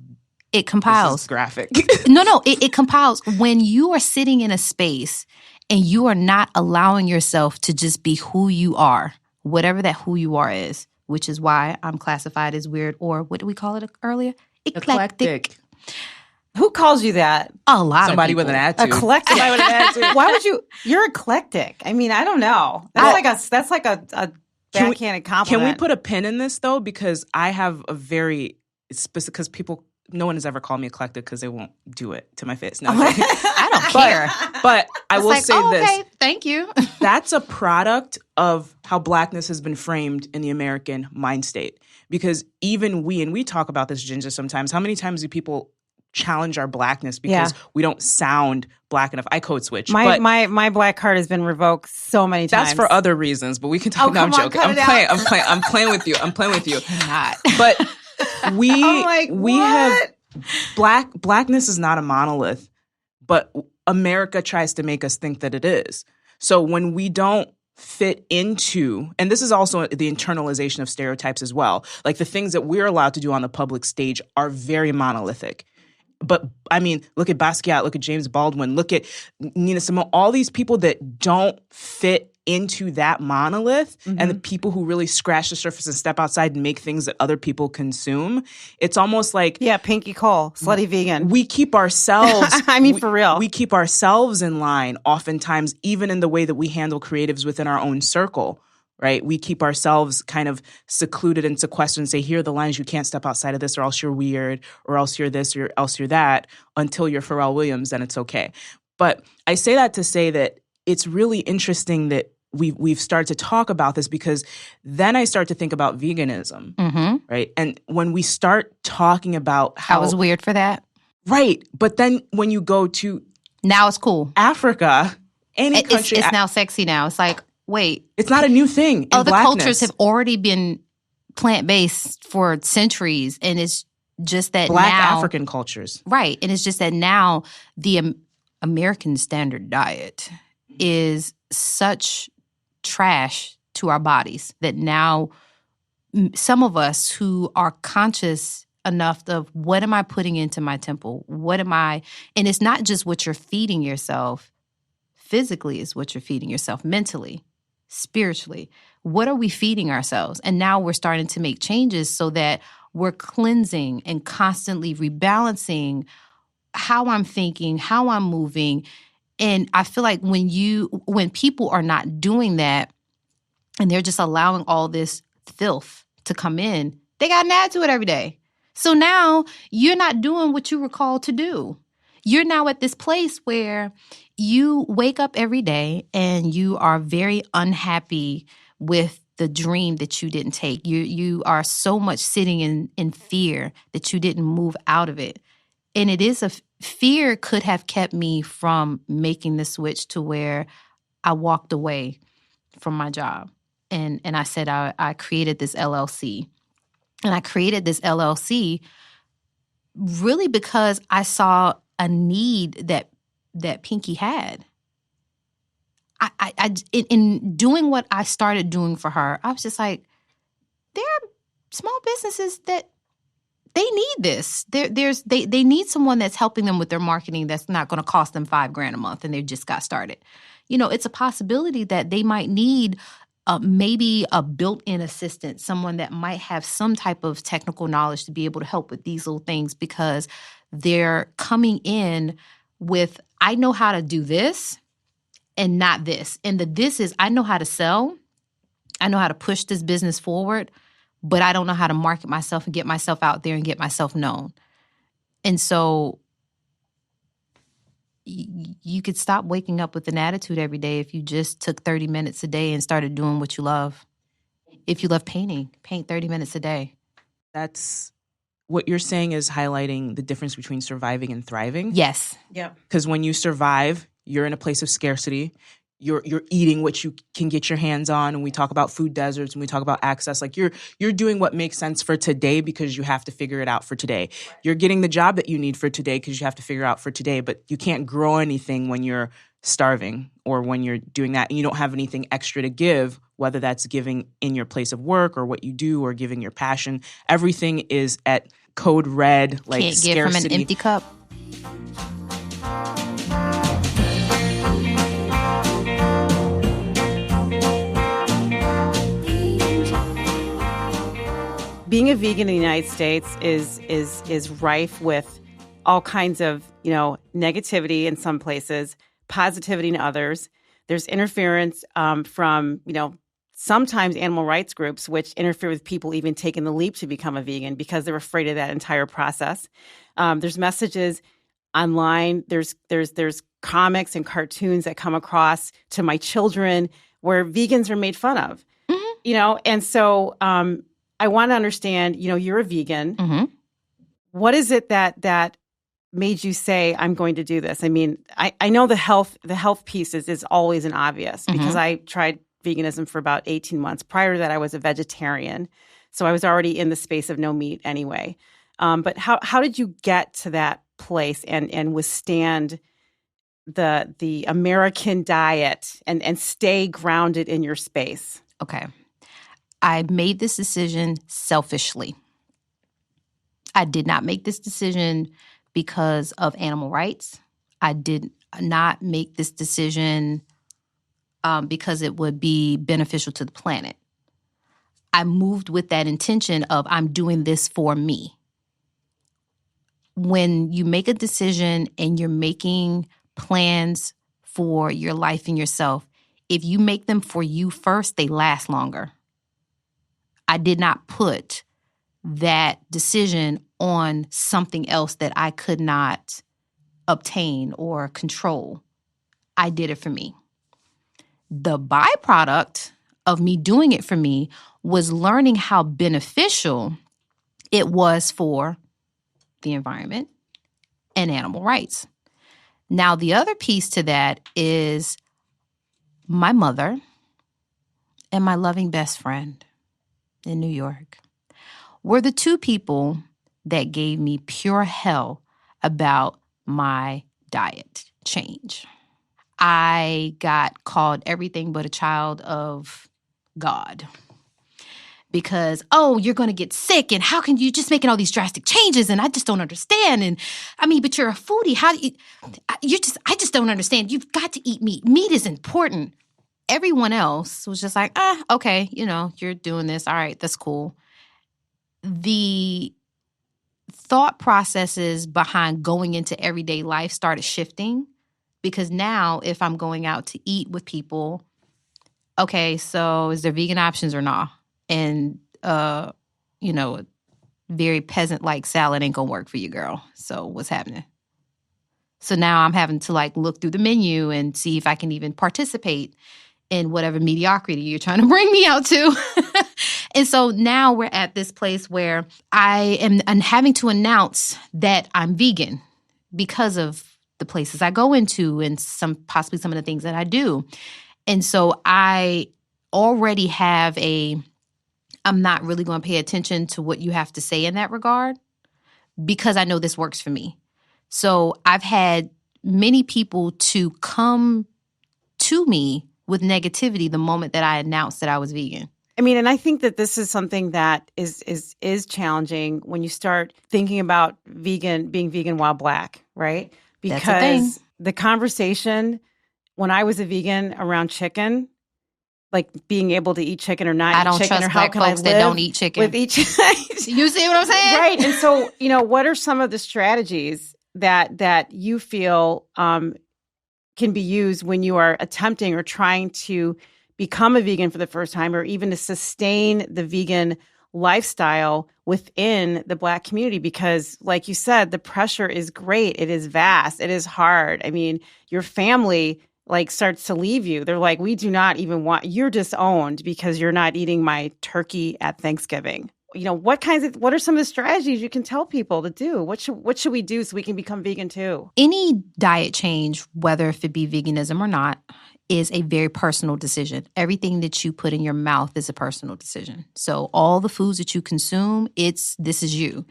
It compiles. This is graphic. No, it compiles. When you are sitting in a space and you are not allowing yourself to just be who you are, whatever that who you are is, which is why I'm classified as weird, or what did we call it earlier? Eclectic. Who calls you that? A lot Somebody of people. with an attitude. Eclectic. Somebody with an attitude. Why would you? You're eclectic. I mean, I don't know. That's like a backhanded compliment. Can we put a pin in this though? Because I have a very specific. Because people, no one has ever called me eclectic because they won't do it to my face. No, I don't care. But I will say this. Okay, thank you. That's a product of how Blackness has been framed in the American mind state. Because even we talk about this, JinJa, sometimes. How many times do people challenge our Blackness because we don't sound Black enough? I code switch. My Black card has been revoked so many times. That's for other reasons, but we can talk. I'm joking. I'm playing with you. I'm playing with you. Not. But we have Blackness is not a monolith, but America tries to make us think that it is. So when we don't fit into, and this is also the internalization of stereotypes as well, the things that we're allowed to do on the public stage are very monolithic. But, I mean, look at Basquiat, look at James Baldwin, look at Nina Simone, all these people that don't fit into that monolith and the people who really scratch the surface and step outside and make things that other people consume. It's almost like... Yeah, Pinky Cole, slutty vegan. We keep ourselves... I mean, for real. We keep ourselves in line oftentimes, even in the way that we handle creatives within our own circle, right? We keep ourselves kind of secluded and sequestered and say, here are the lines, you can't step outside of this or else you're weird or else you're this or else you're that until you're Pharrell Williams, then it's okay. But I say that to say that it's really interesting that we've started to talk about this because then I start to think about veganism, right? And when we start talking about how— I was weird for that. Right. But then when you go to— now it's cool. Africa, any country— It's now sexy now. It's like, wait. It's not a new thing in other blackness. cultures have already been plant-based for centuries, and it's just that Black now— African cultures. Right. And it's just that now the American standard diet is such trash to our bodies that now some of us who are conscious enough of what am I putting into my temple? What am I— and it's not just what you're feeding yourself physically, it's what you're feeding yourself mentally, spiritually. What are we feeding ourselves? And now we're starting to make changes so that we're cleansing and constantly rebalancing how I'm thinking, how I'm moving. And I feel like when people are not doing that and they're just allowing all this filth to come in, they got an attitude every day. So now you're not doing what you were called to do. You're now at this place where you wake up every day and you are very unhappy with the dream that you didn't take. You are so much sitting in fear that you didn't move out of it. And it is fear could have kept me from making the switch to where I walked away from my job. And I said I created this LLC. And I created this LLC really because I saw a need that Pinky had. In doing what I started doing for her, I was just like, there are small businesses that they need this. They need someone that's helping them with their marketing that's not going to cost them $5,000 a month and they just got started. You know, it's a possibility that they might need maybe a built-in assistant, someone that might have some type of technical knowledge to be able to help with these little things because they're coming in with, I know how to do this and not this. And this is, I know how to sell. I know how to push this business forward, but I don't know how to market myself and get myself out there and get myself known. And so you could stop waking up with an attitude every day if you just took 30 minutes a day and started doing what you love. If you love painting, paint 30 minutes a day. That's what you're saying is highlighting the difference between surviving and thriving. Yes. Yeah. Because when you survive, you're in a place of scarcity. You're eating what you can get your hands on, and we talk about food deserts and we talk about access. Like you're doing what makes sense for today because you have to figure it out for today. You're getting the job that you need for today because you have to figure out for today, but you can't grow anything when you're starving or when you're doing that and you don't have anything extra to give, whether that's giving in your place of work or what you do or giving your passion. Everything is at code red, like can't scarcity. give from an empty cup. Being a vegan in the United States is rife with all kinds of, negativity in some places, positivity in others. There's interference from, sometimes animal rights groups, which interfere with people even taking the leap to become a vegan because they're afraid of that entire process. There's messages online. There's comics and cartoons that come across to my children where vegans are made fun of, and so I want to understand, you're a vegan. Mm-hmm. What is it that made you say, I'm going to do this? I mean, I know the health piece is always an obvious because I tried veganism for about 18 months. Prior to that, I was a vegetarian. So I was already in the space of no meat anyway. But how did you get to that place and withstand the American diet and stay grounded in your space? Okay. I made this decision selfishly. I did not make this decision because of animal rights. I did not make this decision because it would be beneficial to the planet. I moved with that intention of I'm doing this for me. When you make a decision and you're making plans for your life and yourself, If you make them for you first, they last longer. I did not put that decision on something else that I could not obtain or control. I did it for me. The byproduct of me doing it for me was learning how beneficial it was for the environment and animal rights. Now, the other piece to that is my mother and my loving best friend in New York were the two people that gave me pure hell about my diet change. I got called everything but a child of God because, oh, you're going to get sick, and how can you just making all these drastic changes, and I just don't understand. And I mean, but you're a foodie. How do I just don't understand. You've got to eat meat. Meat is important. Everyone else was just like, okay, you're doing this. All right, that's cool. The thought processes behind going into everyday life started shifting because now if I'm going out to eat with people, okay, so is there vegan options or not? And, a very peasant-like salad ain't gonna work for you, girl. So what's happening? So now I'm having to look through the menu and see if I can even participate in whatever mediocrity you're trying to bring me out to. And so now we're at this place where I'm having to announce that I'm vegan because of the places I go into and possibly some of the things that I do. And so I already have I'm not really going to pay attention to what you have to say in that regard because I know this works for me. So I've had many people to come to me with negativity the moment that I announced that I was vegan. I mean, and I think that this is something that is challenging when you start thinking about being vegan while Black, right? Because the conversation when I was a vegan around chicken, like being able to eat chicken or not eat chicken, or how can I live that don't eat chicken with each. You see what I'm saying? Right. And so, what are some of the strategies that you feel can be used when you are attempting or trying to become a vegan for the first time, or even to sustain the vegan lifestyle within the Black community? Because like you said, the pressure is great. It is vast. It is hard. I mean, your family starts to leave you. They're like, we do not even want, you're disowned because you're not eating my turkey at Thanksgiving. What are some of the strategies you can tell people to do? What should we do so we can become vegan too? Any diet change, whether if it be veganism or not, is a very personal decision. Everything that you put in your mouth is a personal decision. So all the foods that you consume, this is you.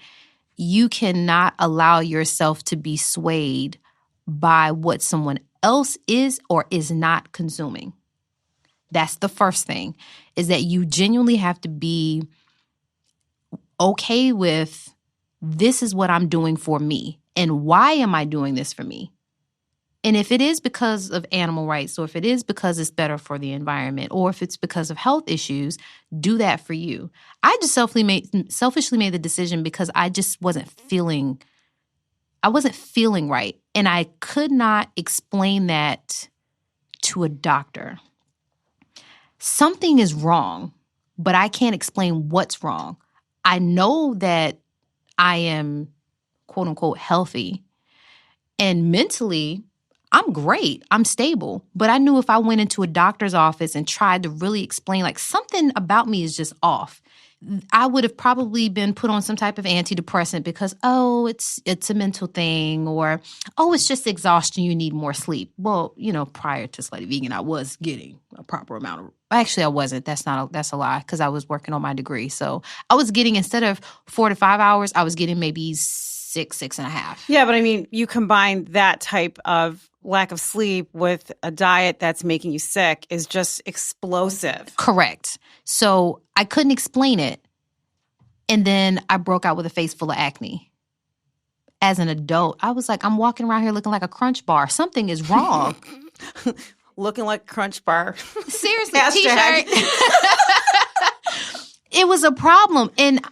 You cannot allow yourself to be swayed by what someone else is or is not consuming. That's the first thing, is that you genuinely have to be okay with, this is what I'm doing for me. And why am I doing this for me? And if it is because of animal rights, or if it is because it's better for the environment, or if it's because of health issues, do that for you. I just selfishly made the decision because I just wasn't feeling right. And I could not explain that to a doctor. Something is wrong, but I can't explain what's wrong. I know that I am, quote unquote, healthy, and mentally I'm great. I'm stable. But I knew if I went into a doctor's office and tried to really explain, something about me is just off, I would have probably been put on some type of antidepressant because, it's a mental thing, or, it's just exhaustion, you need more sleep. Well, prior to Slutty Vegan, I was getting a proper amount of, actually I wasn't. That's a lie, because I was working on my degree. So I was getting, instead of 4 to 5 hours, I was getting maybe 6.5. Yeah, but I mean, you combine that type of lack of sleep with a diet that's making you sick is just explosive. Correct. So I couldn't explain it. And then I broke out with a face full of acne. As an adult, I was like, I'm walking around here looking like a Crunch bar. Something is wrong. Looking like a Crunch bar. Seriously, T-shirt. It was a problem. And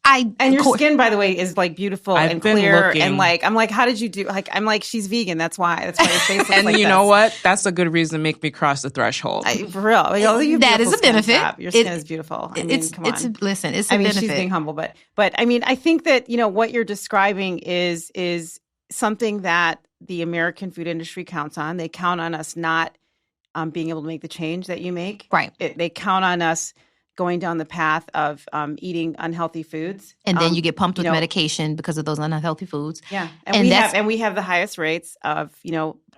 And your skin, by the way, is like beautiful and clear. Looking. And like, I'm like, how did you do? Like, I'm like, she's vegan. That's why your face looks and like you know what? That's a good reason to make me cross the threshold. For real. That is a benefit. Your skin is beautiful. I mean, come on. It's a benefit. She's being humble, but I mean, I think that, what you're describing is something that the American food industry counts on. They count on us not being able to make the change that you make. Right. They count on us going down the path of eating unhealthy foods. And then you get pumped with medication because of those unhealthy foods. Yeah. And we have the highest rates of,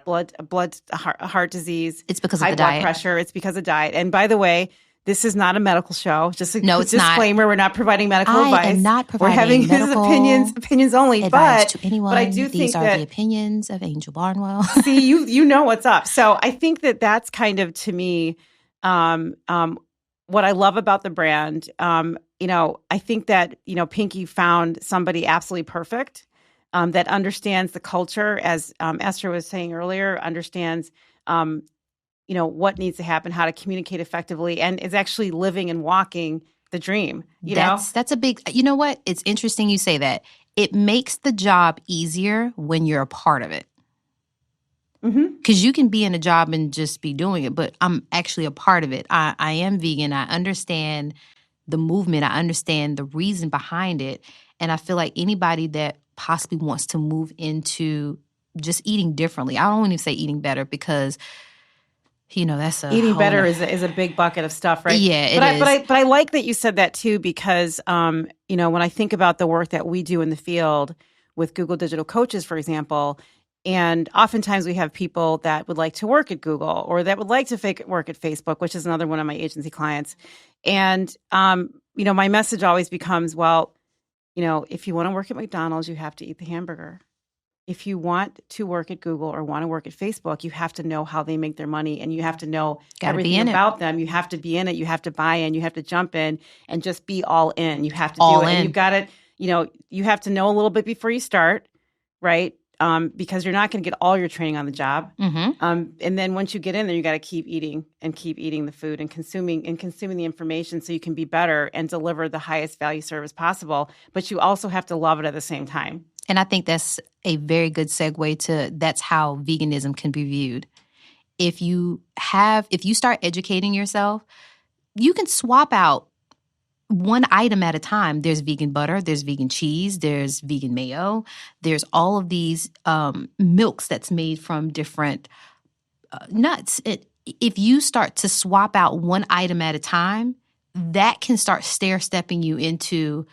heart disease. It's because of the diet. High blood pressure. It's because of diet. And by the way, this is not a medical show. Just a it's disclaimer. Not. We're not providing medical advice. I am not providing We're having medical opinions only. Advice to anyone. But I do These think are that the opinions of Angel Barnwell. See, you know what's up. So I think that that's kind of, to me, what I love about the brand. I think that, Pinky found somebody absolutely perfect that understands the culture, as Esther was saying earlier, understands what needs to happen, how to communicate effectively, and is actually living and walking the dream. That's a big, you know what? It's interesting you say that. It makes the job easier when you're a part of it. Because you can be in a job and just be doing it, but I'm actually a part of it. I am vegan. I understand the movement. I understand the reason behind it. And I feel like anybody that possibly wants to move into just eating differently, I don't want to say eating better because that's eating better is a big bucket of stuff, right? Yeah, it is. But I like that you said that too, because when I think about the work that we do in the field with Google Digital Coaches, for example, and oftentimes we have people that would like to work at Google or that would like to work at Facebook, which is another one of my agency clients. And my message always becomes, well, if you want to work at McDonald's, you have to eat the hamburger. If you want to work at Google or want to work at Facebook, you have to know how they make their money and you have to know everything about them. You have to be in it. You have to buy in. You have to jump in and just be all in. You have to do it. And you've got to, you have to know a little bit before you start, right? Because you're not going to get all your training on the job. And then once you get in there, you got to keep eating the food and consuming the information so you can be better and deliver the highest value service possible. But you also have to love it at the same time. And I think that's a very good segue to that's how veganism can be viewed. If you start educating yourself, you can swap out one item at a time. There's vegan butter, there's vegan cheese, there's vegan mayo, there's all of these milks that's made from different nuts. If you start to swap out one item at a time, that can start stair-stepping you into,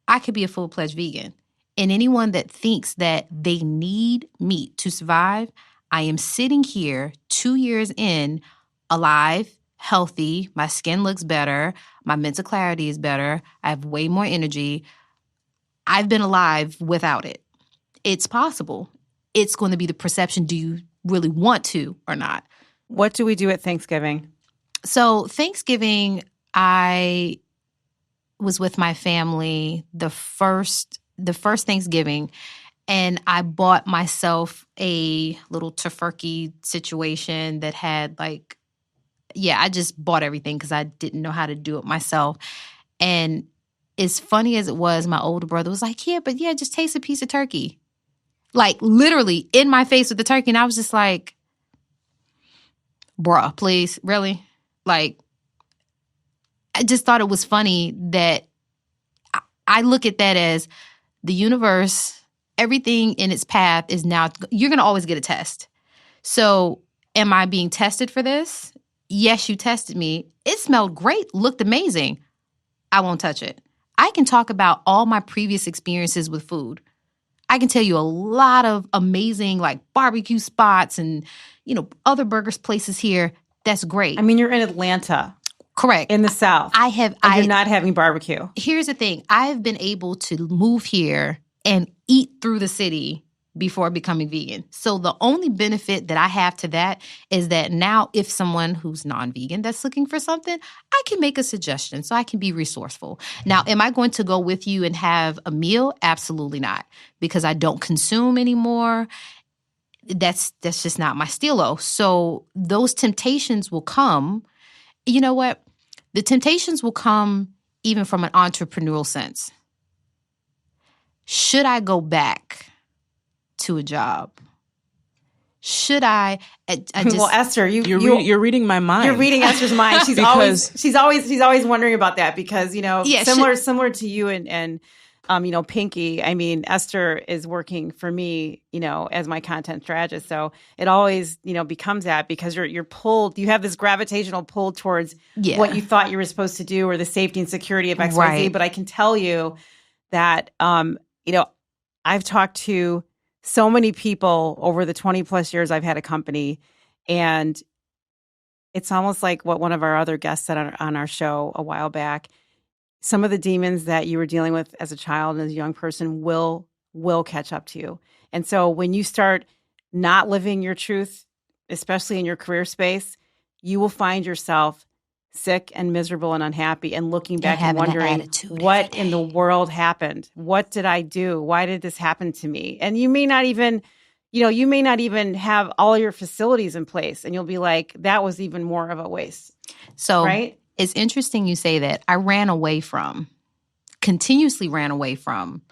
I could be a full-fledged vegan. And anyone that thinks that they need meat to survive, I am sitting here 2 years in, alive, healthy, my skin looks better, my mental clarity is better, I have way more energy. I've been alive without it. It's possible. It's going to be the perception, do you really want to or not? What do we do at Thanksgiving? So Thanksgiving, I was with my family the first Thanksgiving, and I bought myself a little tofurkey situation that had I just bought everything because I didn't know how to do it myself. And as funny as it was, my older brother was like, just taste a piece of turkey. Like literally in my face with the turkey. And I was just like, bruh, please, really? Like, I just thought it was funny that I look at that as the universe, everything in its path is now, you're going to always get a test. So am I being tested for this? Yes, you tested me. It smelled great, looked amazing. I won't touch it. I can talk about all my previous experiences with food. I can tell you a lot of amazing barbecue spots and, other burgers places here. That's great. I mean, you're in Atlanta. Correct. In the South. You're not having barbecue. Here's the thing. I've been able to move here and eat through the city before becoming vegan. So the only benefit that I have to that is that now if someone who's non-vegan that's looking for something, I can make a suggestion so I can be resourceful. Now, am I going to go with you and have a meal? Absolutely not, because I don't consume anymore. That's just not my stilo. So those temptations will come. You know what? The temptations will come even from an entrepreneurial sense. should I go back to a job? Should I just, well, Esther, you're reading my mind. You're reading Esther's mind. She's always wondering about that because, similar to you and Pinky, I mean, Esther is working for me, as my content strategist. So it always, becomes that because you're pulled, you have this gravitational pull towards what you thought you were supposed to do or the safety and security of XYZ. Right. But I can tell you that, I've talked to so many people over the 20 plus years I've had a company, and it's almost like what one of our other guests said on our show a while back. Some of the demons that you were dealing with as a child and as a young person will catch up to you. And so when you start not living your truth, especially in your career space, you will find yourself sick and miserable and unhappy and looking back and wondering what in the world happened. What did I do? Why did this happen to me? And you may not even, have all your facilities in place, and you'll be like, that was even more of a waste. So right? It's interesting you say that. I continuously ran away from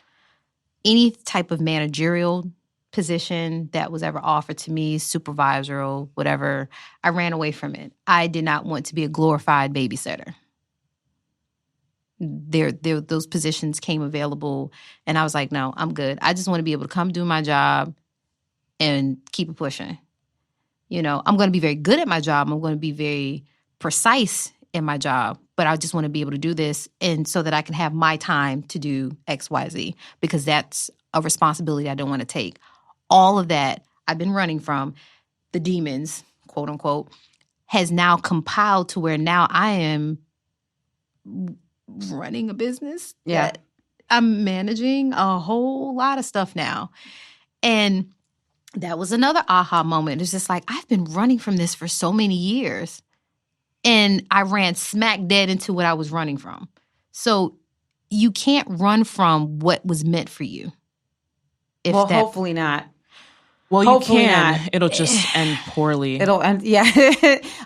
any type of managerial position that was ever offered to me, supervisor, whatever. I ran away from it. I did not want to be a glorified babysitter. Those positions came available, and I was like, no, I'm good. I just want to be able to come do my job and keep it pushing. I'm going to be very good at my job. I'm going to be very precise in my job, but I just want to be able to do this and so that I can have my time to do X, Y, Z, because that's a responsibility I don't want to take. All of that I've been running from, the demons, quote unquote, has now compiled to where now I am running a business. Yeah. I'm managing a whole lot of stuff now. And that was another aha moment. It's just like, I've been running from this for so many years. And I ran smack dead into what I was running from. So you can't run from what was meant for you. Hopefully not. Well, hopefully you can. Not. It'll just end poorly. It'll end. Yeah.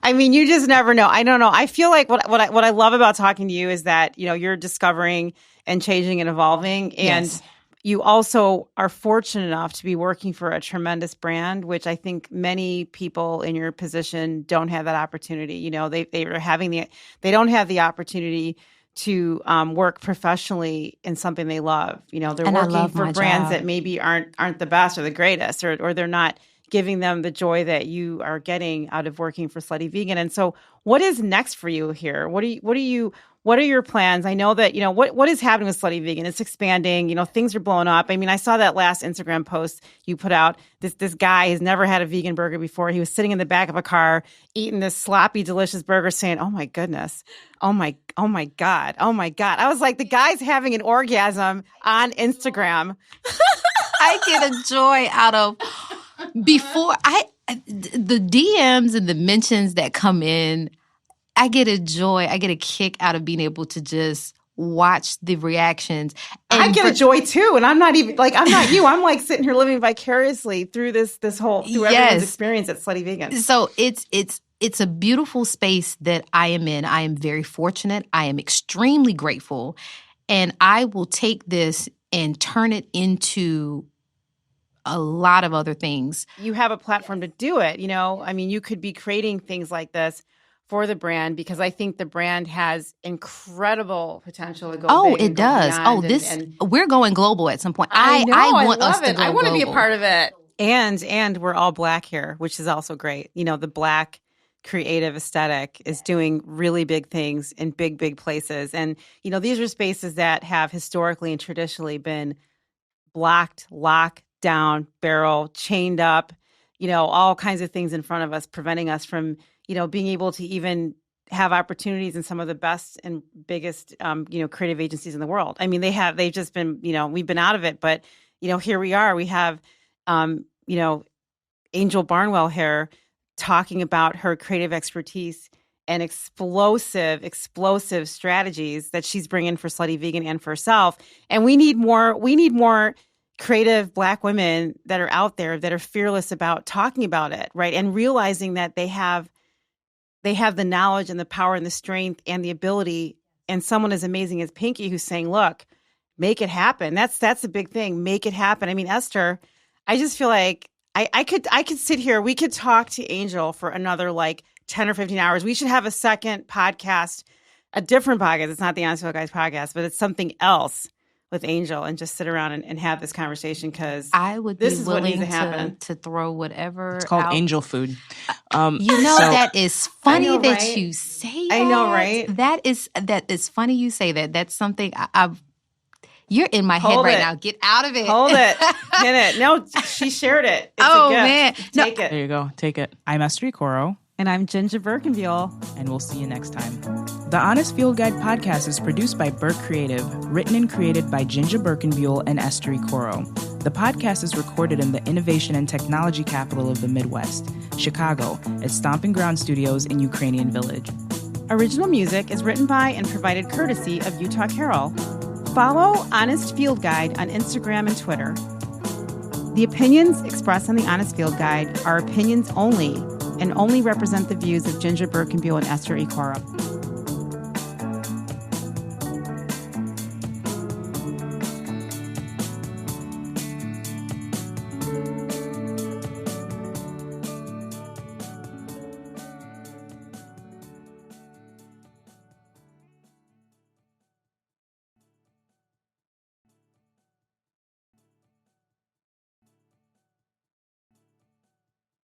I mean, you just never know. I don't know. I feel like what I love about talking to you is that, you're discovering and changing and evolving. And you also are fortunate enough to be working for a tremendous brand, which I think many people in your position don't have that opportunity. They don't have the opportunity to work professionally in something they love. They're working for brands that maybe aren't the best or the greatest, or they're not giving them the joy that you are getting out of working for Slutty Vegan. And so what is next for you here? What are your plans? I know that, what is happening with Slutty Vegan? It's expanding, things are blowing up. I mean, I saw that last Instagram post you put out. This guy has never had a vegan burger before. He was sitting in the back of a car eating this sloppy, delicious burger saying, oh my goodness. Oh my God. Oh my God. I was like, the guy's having an orgasm on Instagram. I get a joy out of the DMs and the mentions that come in. I get a joy. I get a kick out of being able to just watch the reactions. And I get a joy too. And I'm not even I'm not you. I'm like sitting here living vicariously through through everyone's experience at Slutty Vegan. So it's a beautiful space that I am in. I am very fortunate. I am extremely grateful. And I will take this and turn it into a lot of other things. You have a platform to do it. I mean, you could be creating things like this for the brand, because I think the brand has incredible potential to go. Oh, it does. We're going global at some point. I want us to go I want to be a global. part of it. And we're all Black here, which is also great. The Black creative aesthetic is doing really big things in big, big places. And, these are spaces that have historically and traditionally been blocked, locked down, barrel, chained up, all kinds of things in front of us, preventing us from being able to even have opportunities in some of the best and biggest, creative agencies in the world. I mean, they've just been, we've been out of it, but, here we are. We have, Angel Barnwell here talking about her creative expertise and explosive strategies that she's bringing for Slutty Vegan and for herself. And we need more creative Black women that are out there that are fearless about talking about it, right? And realizing that they have the knowledge and the power and the strength and the ability, and someone as amazing as Pinky who's saying, look, make it happen. That's a big thing. Make it happen. I mean, Esther, I just feel like I could sit here. We could talk to Angel for another like 10 or 15 hours. We should have a second podcast, a different podcast. It's not the Honest Field Guys podcast, but it's something else with Angel and just sit around and have this conversation because I would be willing to throw whatever. It's called out. Angel food. That is funny know, that right? you say that. I know, right? That is funty you say that. That's something I've. You're in my head Hold right it. now. Get out of it. Hold it. Hit it. No, she shared it. It's Oh, a gift. man. Take it. There you go. Take it. I'm Esther Ikoro. And I'm JinJa Birkenbeuel. And we'll see you next time. The Honest Field Guide podcast is produced by Birk Creative, written and created by JinJa Birkenbeuel and Esther Ikoro. The podcast is recorded in the innovation and technology capital of the Midwest, Chicago, at Stomping Ground Studios in Ukrainian Village. Original music is written by and provided courtesy of Utah Carol. Follow Honest Field Guide on Instagram and Twitter. The opinions expressed on the Honest Field Guide are opinions only and only represent the views of JinJa Birkenbeuel and Esther Ikoro.